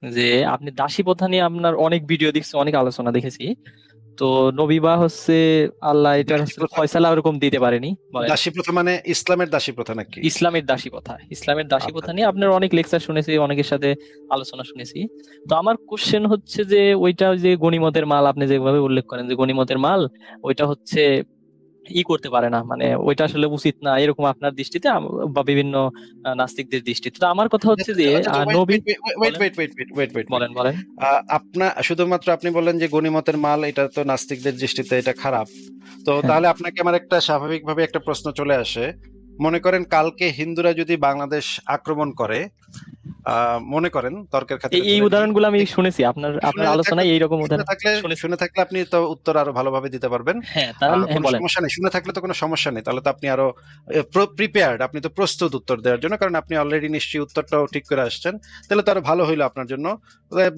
যে আপনি দাসী প্রথা নিয়ে আপনার অনেক ভিডিও দেখছি, অনেক আলোচনা দেখেছি। তো নবী বা হচ্ছে আল্লাহ এটার দাসী হচ্ছে প্রথা, ফয়সালা ওরকম দিতে পারেনি, বলেন। দাসী প্রথা মানে ইসলামের দাসী প্রথা নাকি? ইসলামের দাসী প্রথা, ইসলামের দাসী আচ্ছা প্রথা আচ্ছা। নিয়ে আপনার অনেক লেকচার শুনেছি, অনেকের সাথে আলোচনা শুনেছি। তো আমার কোশ্চেন হচ্ছে যে ওইটা যে গনিমতের মাল আপনি যেভাবে উল্লেখ করেন যে গনিমতের মাল, ওইটা হচ্ছে করতে পারে না, মানে ওইটা আসলে উচিত না এরকম আপনার দৃষ্টিতে বা বিভিন্ন নাস্তিকদের দৃষ্টিতে। তো আমার কথা হচ্ছে যে আচ্ছা আচ্ছা, ওয়েট নবী, ওয়েট ওয়েট বলেন wait wait wait wait wait wait. বলেন বলেন। আপনার শুধুমাত্র আপনি বললেন যে গনিমতের মাল, এটা তো নাস্তিকদের দৃষ্টিতে এটা খারাপ। তো হ্যাঁ, তাহলে আপনাকে আমার একটা স্বাভাবিকভাবে একটা প্রশ্ন চলে আসে। মনে করেন কালকে হিন্দুরা যদি বাংলাদেশ আক্রমণ করে, মনে করেন তর্কের এই খাতিরে এই ধরে নিই, উদাহরণগুলো আমি শুনেছি আপনার আপনার শুনে থাকলে আলোচনায় এইরকম শুনে উদাহরণ থাকলে শুনেছি। শুনে থাকলে আপনি তো উত্তর আরো ভালোভাবে দিতে পারবেন। হ্যাঁ, তাহলে হ্যাঁ কোনো বলেন। সমস্যা নেই, শুনে থাকলে তো কোনো সমস্যা নেই, তাহলে তো আপনি আরো প্রিপেয়ার্ড, আপনি তো প্রস্তুত উত্তর দেওয়ার জন্য, কারণ আপনি অলরেডি নিশ্চয়ই উত্তরটাও ঠিক করে আসছেন। তাহলে তো আরো ভালো হইলো আপনার জন্য।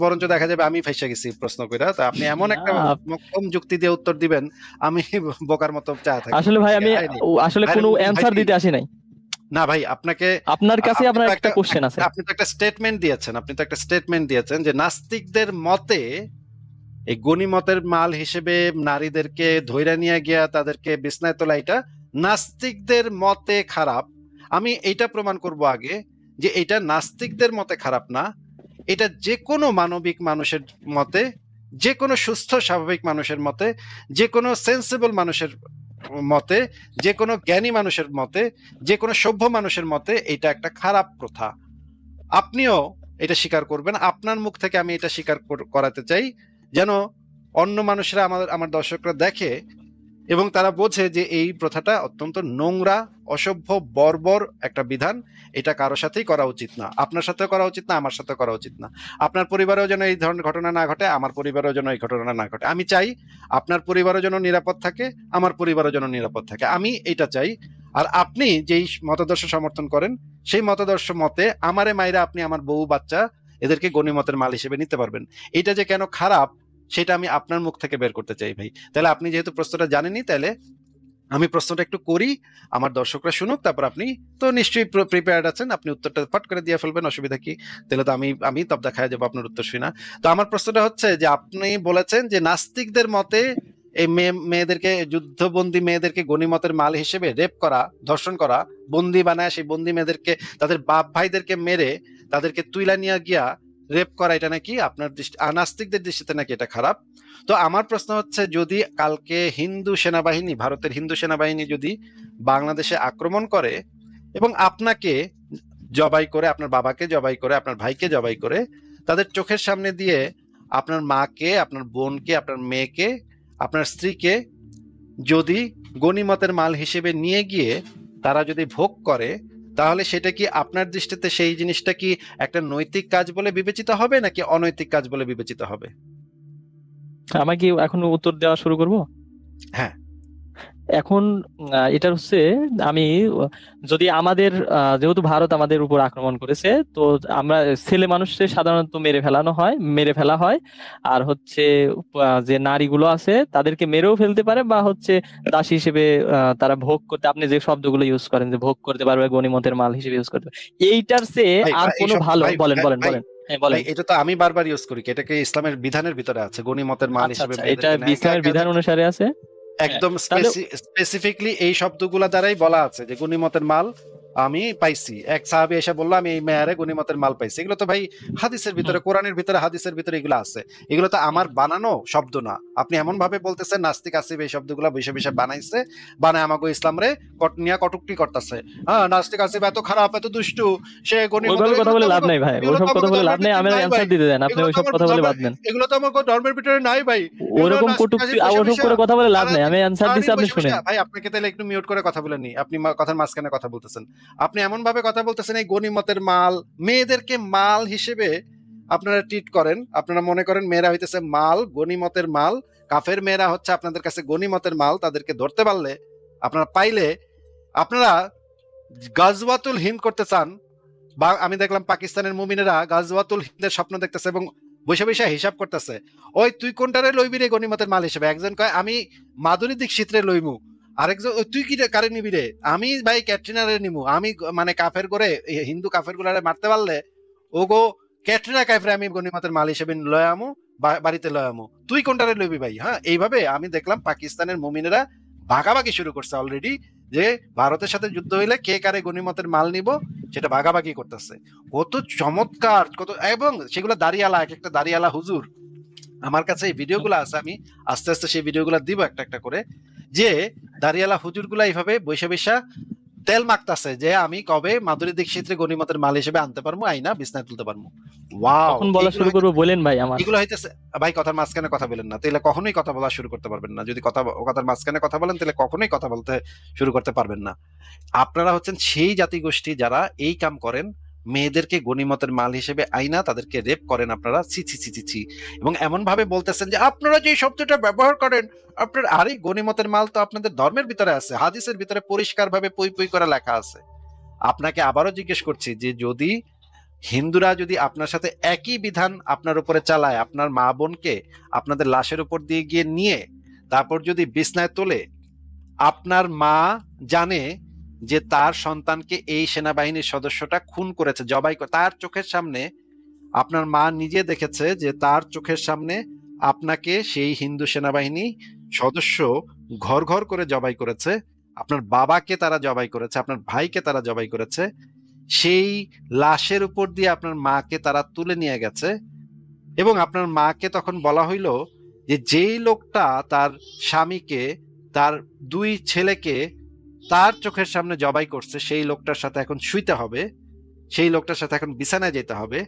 বরঞ্চ দেখা যাবে আমি ফাইসা গেছি প্রশ্ন কইরা, তা আপনি এমন না একটা মক্কম যুক্তি দিয়ে উত্তর দিবেন, আমি বোকার মতো চা থাকবো। আসলে ভাই আমি আরে আসলে আরে কোনো মুবিন ভাই, অ্যান্সার দিতে আসি নাই। না ভাই আপনাকে, আপনার কাছে আপনি আপনার তো একটা একটা কোশ্চেন আছে। আপনি তো একটা স্টেটমেন্ট দিয়েছেন, আপনি তো একটা স্টেটমেন্ট দিয়েছেন যে নাস্তিকদের মতে এই গনিমতের মাল হিসেবে নারীদেরকে ধইরা নিয়ে গিয়া তাদেরকে বিছনায় তোলা, এটা নাস্তিকদের মতে খারাপ। আমি এইটা প্রমাণ করব আগে যে এটা নাস্তিকদের মতে খারাপ না, এটা যে কোনো মানবিক মানুষের মতে, যে কোনো সুস্থ স্বাভাবিক মানুষের মতে, যে কোনো সেন্সিবল মানুষের মতে, যে কোনো জ্ঞানী মানুষের মতে, যে কোনো সভ্য মানুষের মতে এটা একটা খারাপ প্রথা। আপনিও এটা স্বীকার করবেন, আপনার মুখ থেকে আমি এটা স্বীকার করাতে চাই, যেন অন্য মানুষরা, আমার দর্শকরা দেখে এবং তারা বোঝে যে এই প্রথাটা অত্যন্ত নোংরা, অসভ্য, বর্বর একটা বিধান। এটা কারো সাথেই করা উচিত না, আপনার সাথে করা উচিত না, আমার সাথে করা উচিত না। আপনার পরিবারেও যেন এই ধরনের ঘটনা না ঘটে, আমার পরিবারেও যেন এই ঘটনা না ঘটে। আমি চাই আপনার পরিবারও যেন নিরাপদ থাকে, আমার পরিবারও যেন নিরাপদ থাকে, আমি এটা চাই। আর আপনি যেই মতাদর্শ সমর্থন করেন, সেই মতাদর্শ মতে আমারে মাইরা আপনি আমার বউ বাচ্চা এদেরকে গণিমতের মাল হিসেবে নিতে পারবেন। এটা যে কেন খারাপ সেটা আমি আপনার মুখ থেকে বের করতে চাই ভাই। তাহলে আপনি যেহেতু প্রশ্নটা জানেনই, তাহলে আমি প্রশ্নটা একটু করি, আমার দর্শকরা শুনুক, তারপর আপনি তো নিশ্চয়ই প্রিপেয়ার্ড আছেন, আপনি উত্তরটা ফট করে দিয়ে ফেলবেন, অসুবিধা কি? তাহলে তো আমি আমি তব দেখায় যাবো আপনার উত্তর শুই না। তো আমার প্রশ্নটা হচ্ছে যে আপনি বলেছেন যে নাস্তিকদের মতে এই মেয়েদেরকে, যুদ্ধবন্দী মেয়েদেরকে গণিমতের মাল হিসেবে রেপ করা, ধর্ষণ করা, বন্দি বানায় সেই বন্দি মেয়েদেরকে তাদের বাপ ভাইদেরকে মেরে তাদেরকে তুইলা নিয়ে গিয়া রেপ করা, এটা নাকি আপনার দৃষ্টি, নাস্তিকদের দৃষ্টিতে নাকি এটা খারাপ। তো আমার প্রশ্ন হচ্ছে, যদি কালকে হিন্দু সেনাবাহিনী, ভারতের হিন্দু সেনাবাহিনী যদি বাংলাদেশে আক্রমণ করে এবং আপনাকে জবাই করে, আপনার বাবাকে জবাই করে, আপনার ভাইকে জবাই করে, তাদের চোখের সামনে দিয়ে আপনার মাকে, আপনার বোনকে, আপনার মেয়েকে, আপনার স্ত্রীকে যদি গনিমতের মাল হিসেবে নিয়ে গিয়ে তারা যদি ভোগ করে, তাহলে সেটা কি আপনার দৃষ্টিতে সেই জিনিসটা কি একটা নৈতিক কাজ বলে বিবেচিত হবে নাকি অনৈতিক কাজ বলে বিবেচিত হবে? আমাকে কি এখন উত্তর দেওয়া শুরু করব? হ্যাঁ। এখন এটা হচ্ছে, আমি যদি আমাদের যেহেতু ভারত আমাদের উপর আক্রমণ করেছে, তো আমরা ছেলে মানুষদের সাধারণত মেরে ফেলা হয়। আর হচ্ছে যে নারীগুলো আছে তাদেরকে মেরেও ফেলতে পারে, বা হচ্ছে দাসী হিসেবে তারা ভোগ করতে, আপনি যে শব্দগুলো ইউজ করেন যে ভোগ করতে পারবে, গনিমতের মাল হিসেবে ইউজ করতে পারবে, এইটার চেয়ে ভাই আর ভাই, কোনো এইসব ভালো, ভাই বলেন ভাই বলেন ভাই বলেন। হ্যাঁ ভাই, বলেন। এটা তো আমি বারবার ইউজ করি, এটাকে ইসলামের বিধানের ভিতরে আছে, গনিমতের মাল আচ্ছা হিসেবে আচ্ছা, এটা মেয়েদেরকে নেয়। ইসলামের বিধান অনুসারে আছে। হ্যাঁ, একদম তাহলে স্পেসিফিকলি এই শব্দগুলা দ্বারাই বলা আছে যে গনিমতের মাল আমি পাইছি। এক সাহাবী এসে বললো আমি এই মেয়ারে গনিমতের মাল পাইছি। এগুলো তো ভাই হাদিসের হুম ভিতরে, কোরআনের ভিতরে, হাদিসের ভিতরে এগুলো আছে। এগুলো তো হুম আমার বানানো শব্দ না। আপনি এমন ভাবে বলতেছেন নাস্তিক আসিফ এই শব্দগুলা বসে বসে বানাইছে, বানায় আমাকে ইসলাম রে নিয়ে কটুক্তি করতেছে। হ্যাঁ, নাস্তিক আসিফ এত খারাপ, এত দুষ্টু, সে গনিমতের, ওইভাবে কথা বলে লাভ নাই ভাই, এগুলো তো ওইসব কথা আমাকে বলে লাভ ধর্মের নাই, ভিতরে আমার নাই ভাই। অ্যান্সার দিতে দেন, আপনি এগুলো তো ওইসব আমার কথা বলে ধর্মের, বাদ দেন। এগুলো তো আমার ধর্মের ভিতরে নাই ভাই। এগুলো ওরকম নাস্তিক কটূক্তি আসিফ বসে ওরকম বসে করে কথা বলে লাভ নাই, সারাদিন, আমি অ্যান্সার দিছি, সারাদিন আপনি বসে বসে, শুনেন। ভাই আপনাকে তাহলে একটু মিউট করে কথা বলে নি, আপনি কথার মাঝখানে কথা বলতেছেন। আপনি এমন ভাবে কথা বলতেছেন এই গনিমতের মাল, মেয়েদেরকে মাল হিসেবে আপনারা ট্রিট করেন, আপনারা মনে করেন মেয়েরা হইতেছে মাল, গনিমতের মাল। কাফের মেয়েরা হচ্ছে আপনাদের কাছে গনিমতের মাল, তাদেরকে ধরতে পারলে, আপনারা পাইলে, আপনারা গাজওয়াতুল হিন্দ করতে চান। বা আমি দেখলাম পাকিস্তানের মুমিনেরা গাজওয়াতুল হিন্দের স্বপ্ন দেখতেছে এবং বসে বসে হিসাব করতেছে, ওই তুই কোনটারে লইবি রে গনিমতের মাল হিসেবে। একজন কয় আমি মাধুরী দীক্ষিত রে লইমু, আরেকজন ওই তুই কি কারে নিবি রে, আমি ভাই ক্যাটরিনা রে নিমু। আমি মানে কাফের করে, হিন্দু কাফের গুলারে মারতে পারলে ওগো ক্যাটরিনা কাইফরে আমি গনিমতের মাল হিসেবে লয় আমু, বাড়িতে লয় আমু, তুই কোনটারে লইবি ভাই? হ্যাঁ, এইভাবে আমি দেখলাম পাকিস্তানের মুমিনেরা ভাগাভাগি শুরু করছে অলরেডি, যে ভারতের সাথে যুদ্ধ হইলে কে কারে গনিমতের মাল নিব সেটা ভাগাভাগি করতেছে। কত চমৎকার, কত, এবং সেগুলো দাঁড়িয়ালা, এক একটা দাঁড়িয়ালা হুজুর, আমার কাছে এই ভিডিওগুলো আছে, আমি আস্তে আস্তে সেই ভিডিওগুলো দিব একটা একটা করে, যে দাঁড়িয়ালা হুজুরগুলা এইভাবে বৈশা বৈশা তেল মাখতাছে যে আমি কবে মাধুরী দীক্ষিতের গনিমতের মাল হিসেবে আনতে পারবো, আইনা বিছনায় তুলতে পারবো। ওয়াও, কখন বলা শুরু করবো বলেন ভাই আমার। এগুলো হইতেছে ভাই, কথার মাঝখানে কথা বলেন না, তাহলে কখনোই কথা বলা শুরু করতে পারবেন না। যদি কথার মাঝখানে কথা বলেন তাহলে কখনোই কথা বলতে শুরু করতে পারবেন না। আপনারা হচ্ছেন সেই জাতিগোষ্ঠী যারা এই কাম করেন, মেয়েদেরকে গনিমতের মাল হিসেবে আইনা তাদেরকে রেপ করেন আপনারা, ছি ছি ছি ছি ছি। এবং এমন ভাবে বলতেছেন যে আপনারা যে শব্দটা ব্যবহার করেন, আপনার, আরে গনিমতের মাল তো আপনাদের ধর্মের ভিতরে আছে, হাদিসের ভিতরে পরিষ্কার ভাবে পই পই করে লেখা আছে। আপনাকে আবারও জিজ্ঞেস করছি যে যদি হিন্দুরা যদি আপনার সাথে একই বিধান আপনার উপরে চালায়, আপনার মা বোনকে আপনাদের লাশের উপর দিয়ে গিয়ে নিয়ে তারপর যদি বিছনায় তোলে, আপনার মা জানে যে তার সন্তানকে এই সেনাবাহিনীর সদস্যটা খুন করেছে, জবাই করে, তার চোখের সামনে, আপনার মা নিজে দেখেছে যে তার চোখের সামনে আপনাকে সেই হিন্দু সেনাবাহিনী সদস্য ঘর ঘর করে জবাই করেছে, আপনার বাবাকে তারা জবাই করেছে, আপনার ভাইকে তারা জবাই করেছে, সেই লাশের উপর দিয়ে আপনার মাকে তারা তুলে নিয়ে গেছে। এবং আপনার মাকে তখন বলা হইল যে যেই লোকটা তার স্বামীকে, তার দুই ছেলেকে তার চোখের সামনে জবাই করছে, সেই লোকটার সাথে এখন শুইতে হবে, সেই লোকটার সাথে এখন বিছানায় যেতে হবে।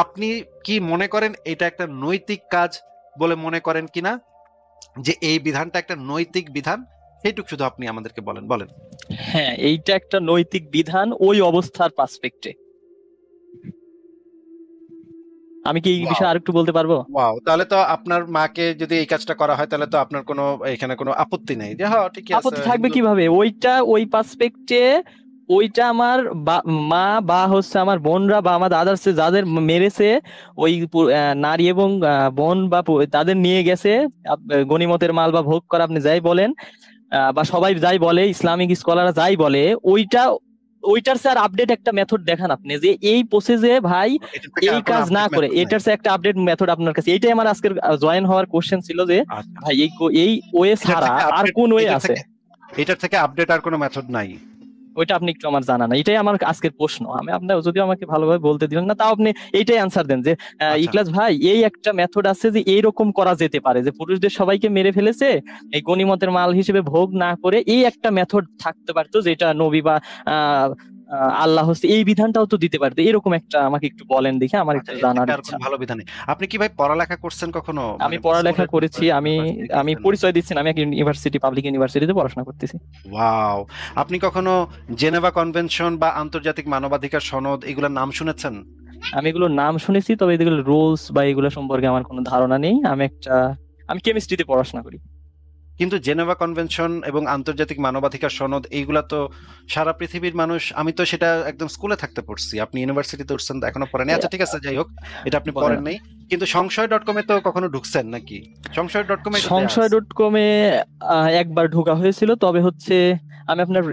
আপনি কি মনে করেন এটা একটা নৈতিক কাজ বলে মনে করেন কিনা, যে এই বিধানটা একটা নৈতিক বিধান? সেইটুক শুধু আপনি আমাদেরকে বলেন বলেন। হ্যাঁ, এইটা একটা নৈতিক বিধান ওই অবস্থার পার্সপেক্টে। আমি কি এই বিষয়ে আরেকটু বলতে পারবো? ওয়াও, তাহলে তো আপনার মাকে যদি এই কাজটা করা হয় তাহলে তো আপনার কোনো এখানে কোনো আপত্তি নেই, যে হ্যাঁ ঠিকই আছে আপত্তি থাকবে হিন্দু। কিভাবে? ওইটা ওই পার্সপেক্টে, ওইটা আমার মা বা হচ্ছে আমার বোনরা বা আমার আদার্স যাদের মেরেছে, ওই নারী এবং বোন বা তাদের নিয়ে গেছে গনিমতের মাল বা ভোগ করা, আপনি যাই বলেন, বা সবাই যাই বলে, ইসলামিক স্কলাররা যাই বলে, ওইটা ওইটার স্যার আপডেট একটা মেথড দেখান আপনি, যে এই প্রসেসে ভাই এটার থেকে এই আর কোনো কাজ না আপডেট করে, মেথড নাই? এটার স্যার একটা আপডেট মেথড আপনার কাছে, এইটাই আমার আজকের জয়েন হওয়ার কোশ্চেন ছিল, যে আচ্ছা, ভাই এই ওয়ে এটার ছাড়া থেকে আর আপডেট, কোন ওয়ে এটার আছে? থেকে এটার থেকে আপডেট আর কোনো মেথড নাই? ওইটা আপনি একটু আমার জানা না, এটাই আমার আজকের প্রশ্ন। আমি আপনার, যদিও আমাকে ভালোভাবে বলতে দিলেন না, তাও আপনি এইটাই অ্যান্সার দেন যে আচ্ছা, ইকলাস ভাই এই একটা মেথড আছে যে এইরকম করা যেতে পারে, যে পুরুষদের সবাইকে মেরে ফেলেছে, এই গনিমতের মাল হিসেবে ভোগ না করে এই একটা মেথড থাকতে পারতো, যেটা নবী বা আহ আল্লাহ হচ্ছে এই বিধানটাও তো দিতে পারতো, এরকম একটা আমাকে একটু বলেন দেখে, আমার আচ্ছা, একটু এর জানার থেকে আর ইচ্ছা। কোনো ভালো বিধান নেই? আপনি কি ভাই পড়ালেখা করছেন কখনো, আমি মানে পড়ালেখা স্কুলে করেছি, আমি ইউনিভার্সিটি আমি গেছেন? পরিচয় দিচ্ছি না, আমি এক ইউনিভার্সিটি, পাবলিক ইউনিভার্সিটিতে পড়াশোনা করতেছি। ওয়াও, আপনি কখনো জেনেভা কনভেনশন বা আন্তর্জাতিক মানবাধিকার সনদ এগুলোর নাম শুনেছেন? আমি এগুলোর নাম শুনেছি, তবে এগুলো রুলস বা এগুলো সম্পর্কে আমার কোনো ধারণা নেই। আমি কেমিস্ট্রিতে পড়াশোনা করি। কিন্তু জেনেভা কনভেনশন এবং আন্তর্জাতিক মানবাধিকার সনদ এইগুলা তো সারা পৃথিবীর মানুষ, আমি তো সেটা একদম স্কুলে থাকতে পড়ছি, আপনি ইউনিভার্সিটিতে উঠছেন তো এখনো পড়েনি। আচ্ছা ঠিক আছে, যাই হোক, এটা আপনি বলেন। পড়েন নাই। কিন্তু সংশয়.com এ তো কখনো ঢুকছেন নাকি? সংশয়.com এ তো দেয়া সংশয় আছে। ডট কমে একবার ঢোকা হয়েছিল, তবে হচ্ছে আমি আপনার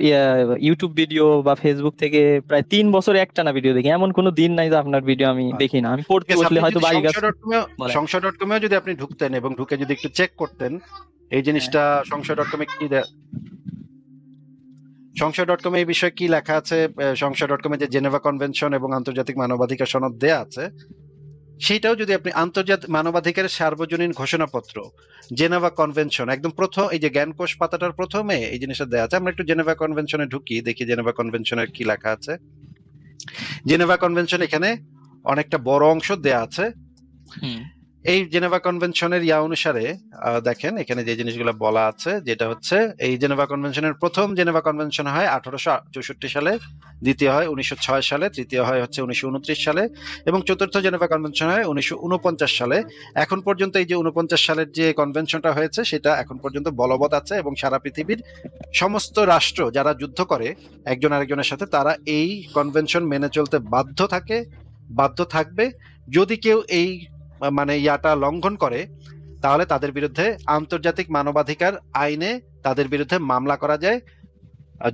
ইউটিউব ভিডিও বা ফেসবুক থেকে প্রায় 3 বছরে একটানা ভিডিও দেখি, এমন কোনো দিন নাই যে আপনার ভিডিও আমি দেখি না। আমি ঠিক পড়তে আছে, বসলে আপনি হয়তো যদি বাড়ির কাছে। সংশয়.com এ, বলেন। সংশয়.com এও যদি আপনি ঢুকতেন এবং ঢুকে যদি একটু চেক করতেন এই হ্যাঁ, জিনিসটা, সংশয়.com এ কি সংশয়.com এ এই বিষয়ে কি লেখা আছে, সংশয়.com এ যে জেনেভা কনভেনশন এবং আন্তর্জাতিক মানবাধিকার সনদ দেয়া আছে, সেটাও যদি আপনি, আন্তর্জাতিক মানবাধিকারের সার্বজনীন ঘোষণাপত্র, জেনেভা কনভেনশন, একদম প্রথম এই যে জ্ঞানকোষ পাতাটার প্রথমে এই জিনিসটা দেওয়া আছে। আমরা একটু জেনেভা কনভেনশনে ঢুকি, দেখি জেনেভা কনভেনশনের কি লেখা আছে। জেনেভা কনভেনশন এখানে অনেকটা বড় অংশ দেয়া আছে। হুম, এই জেনেভা কনভেনশনের অনুসারে দেখেন এখানে যে জিনিসগুলো বলা আছে, যেটা হচ্ছে এই জেনেভা কনভেনশনের প্রথম জেনেভা কনভেনশন হয় 1864 সালে, দ্বিতীয় হয় 1906 সালে, তৃতীয় হয় হচ্ছে 1929 সালে, এবং চতুর্থ জেনেভা কনভেনশন হয় 1949 সালে। এখন পর্যন্ত এই যে 49 সালের যে কনভেনশনটা হয়েছে সেটা এখন পর্যন্ত বলবৎ আছে, এবং সারা পৃথিবীর সমস্ত রাষ্ট্র যারা যুদ্ধ করে একজন আরেকজনের সাথে, তারা এই কনভেনশন মেনে চলতে বাধ্য থাকবে। যদি কেউ এই মানে ইয়াটা লঙ্ঘন করে তাহলে তাদের বিরুদ্ধে আন্তর্জাতিক মানবাধিকার আইনে তাদের বিরুদ্ধে মামলা করা যায়।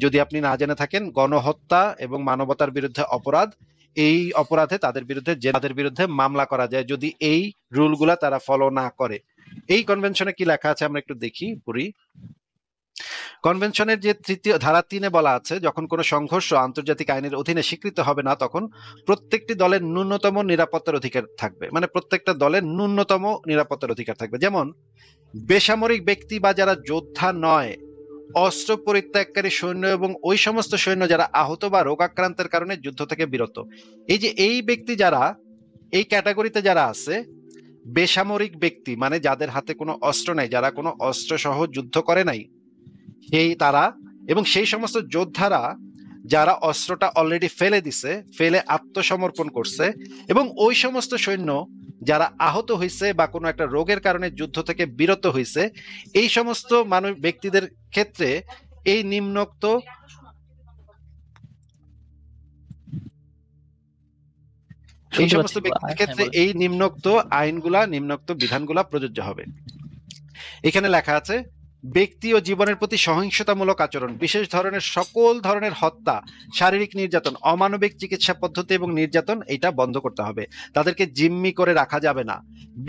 যদি আপনি না জেনে থাকেন, গণহত্যা এবং মানবতার বিরুদ্ধে অপরাধ, এই অপরাধে তাদের বিরুদ্ধে মামলা করা যায় যদি এই রুলগুলা তারা ফলো না করে। এই কনভেনশনে কি লেখা আছে আমরা একটু দেখি পড়ি। কনভেনশনের যে ধারা 3-এ বলা আছে, যখন কোনো সংঘর্ষ আন্তর্জাতিক আইনের অধীনে স্বীকৃত হবে না তখন প্রত্যেকটি দলের ন্যূনতম নিরাপত্তার অধিকার থাকবে। মানে প্রত্যেকটা দলের ন্যূনতম নিরাপত্তার অধিকার থাকবে। যেমন বেসামরিক ব্যক্তি বা যারা যোদ্ধা নয়, অস্ত্র পরিত্যাগকারী সৈন্য এবং ওই সমস্ত সৈন্য যারা আহত বা রোগাক্রান্তের কারণে যুদ্ধ থেকে বিরত। এই যে এই ব্যক্তি যারা এই ক্যাটাগরিতে যারা আছে, বেসামরিক ব্যক্তি মানে যাদের হাতে কোনো অস্ত্র নাই, যারা কোনো অস্ত্র সহ যুদ্ধ করে নাই, সেই তারা এবং সেই সমস্ত যোদ্ধারা যারা অস্ত্রটা অলরেডি ফেলে দিছে, ফেলে আত্মসমর্পণ করছে, এবং ওই সমস্ত সৈন্য যারা আহত হয়েছে বা কোনো একটা রোগের কারণে যুদ্ধ থেকে বিরত হয়েছে, এই সমস্ত মানুষ ব্যক্তিদের ক্ষেত্রে এই নিম্নোক্ত এই নিম্নোক্ত আইনগুলা, নিম্নোক্ত বিধানগুলা প্রযোজ্য হবে। এখানে লেখা আছে, ব্যক্তি ও জীবনের প্রতি সহিংসতামূলক আচরণ, বিশেষ ধরনের সকল ধরনের হত্যা, শারীরিক নির্যাতন, অমানবিক চিকিৎসা পদ্ধতি এবং নির্যাতন এটা বন্ধ করতে হবে। তাদেরকে জিম্মি করে রাখা যাবে না।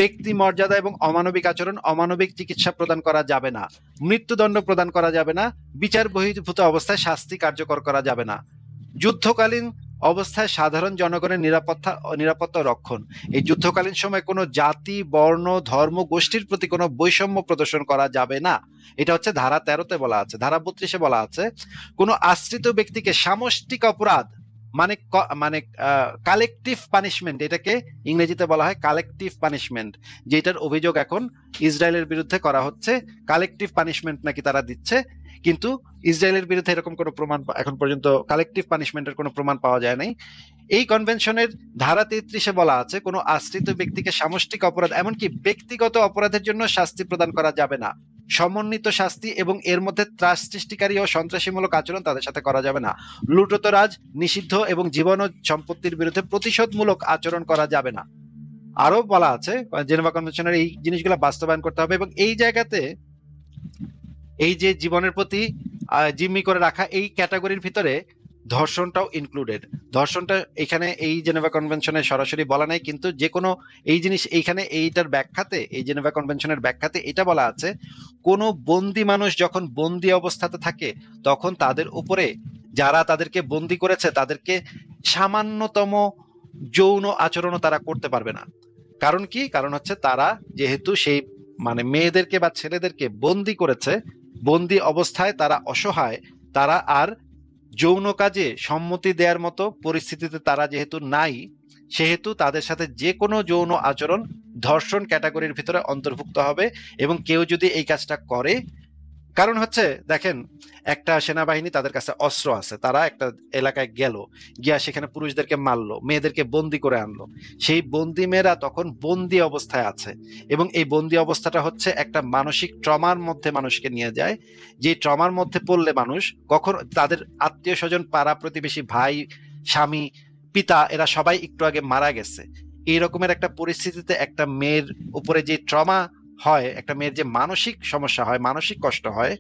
ব্যক্তি মর্যাদা এবং অমানবিক আচরণ, অমানবিক চিকিৎসা প্রদান করা যাবে না। মৃত্যুদণ্ড প্রদান করা যাবে না। বিচার বহির্ভূত অবস্থায় শাস্তি কার্যকর করা যাবে না। যুদ্ধকালীন অবস্থায় সাধারণ জনগণের নিরাপত্তা রক্ষণ, এই যুদ্ধকালীন সময় কোনো জাতি, বর্ণ, ধর্ম, গোষ্ঠীর প্রতি কোনো বৈষম্য প্রদর্শন করা যাবে না। এটা হচ্ছে ধারা 13-তে বলা আছে। ধারা 32-এ বলা আছে, কোনো আশ্রিত ব্যক্তিকে সামষ্টিক অপরাধ মানে কালেকটিভ পানিশমেন্ট, এটাকে ইংরেজিতে বলা হয় কালেকটিভ পানিশমেন্ট, যেটার অভিযোগ এখন ইসরায়েলের বিরুদ্ধে করা হচ্ছে। কালেকটিভ পানিশমেন্ট নাকি তারা দিচ্ছে, কিন্তু ইসরায়েলের বিরুদ্ধে এরকম কোনো প্রমাণ এখন পর্যন্ত কালেকটিভ পানিশমেন্টের কোনো প্রমাণ পাওয়া যায় নাই। এই কনভেনশনের ধারা 33-এ বলা আছে, কোনো আশ্রিত ব্যক্তিকে সামষ্টিক অপরাধ এমনকি ব্যক্তিগত অপরাধের জন্য শাস্তি প্রদান করা যাবে না। সমন্বিত শাস্তি এবং এর মধ্যে ত্রাস সৃষ্টিকারী ও সন্ত্রাসীমূলক আচরণ তাদের সাথে করা যাবে না। লুটতরাজ নিষিদ্ধ এবং জীবন ও সম্পত্তির বিরুদ্ধে প্রতিশোধমূলক আচরণ করা যাবে না। আরো বলা আছে, জেনেভা কনভেনশনের এই জিনিসগুলো বাস্তবায়ন করতে হবে। এবং এই জায়গাতে এই যে জীবনের প্রতি জিম্মি করে রাখা, এই ক্যাটাগরির ভিতরে ধর্ষণটাও ইনক্লুডেড। ধর্ষণটা এখানে এই জেনেভা কনভেনশনে সরাসরি বলা নাই, কিন্তু যে কোনো এই জিনিস এইখানে এইটার ব্যাখ্যাতে, এই জেনেভা কনভেনশনের ব্যাখ্যাতে এটা বলা আছে, কোনো বন্দি মানুষ যখন বন্দি অবস্থাতে থাকে তখন তাদের উপরে, যারা তাদেরকে বন্দি করেছে, তাদেরকে সামান্যতম যৌন আচরণও তারা করতে পারবে না। কারণ কি? কারণ হচ্ছে তারা যেহেতু সেই মানে মেয়েদেরকে বা ছেলেদেরকে বন্দি করেছে, বন্দি অবস্থায় তারা অসহায়, তারা আর যৌন কাজে সম্মতি দেওয়ার মতো পরিস্থিতিতে তারা যেহেতু নাই, সেহেতু তাদের সাথে যে কোনো যৌন আচরণ ধর্ষণ ক্যাটাগরির ভিতরে অন্তর্ভুক্ত হবে। এবং কেউ যদি এই কাজটা করে, কারণ হচ্ছে দেখেন, একটা সেনাবাহিনী, তাদের কাছে অস্ত্র আছে, তারা একটা এলাকায় গেল, গিয়া সেখানে পুরুষদেরকে মারলো, মেয়েদেরকে বন্দি করে আনলো। সেই বন্দি মেয়েরা তখন বন্দি অবস্থায় আছে, এবং এই বন্দি অবস্থাটা হচ্ছে একটা মানসিক ট্রমার মধ্যে মানুষকে নিয়ে যায়। যে ট্রমার মধ্যে পড়লে মানুষ কখন তাদের আত্মীয় স্বজন, পাড়া প্রতিবেশী, ভাই, স্বামী, পিতা, এরা সবাই একটু আগে মারা গেছে। এই রকমের একটা পরিস্থিতিতে একটা মেয়ের উপরে যে ট্রমা হয়, একটা মেয়ের যে মানসিক সমস্যা হয়, মানসিক কষ্ট হয়,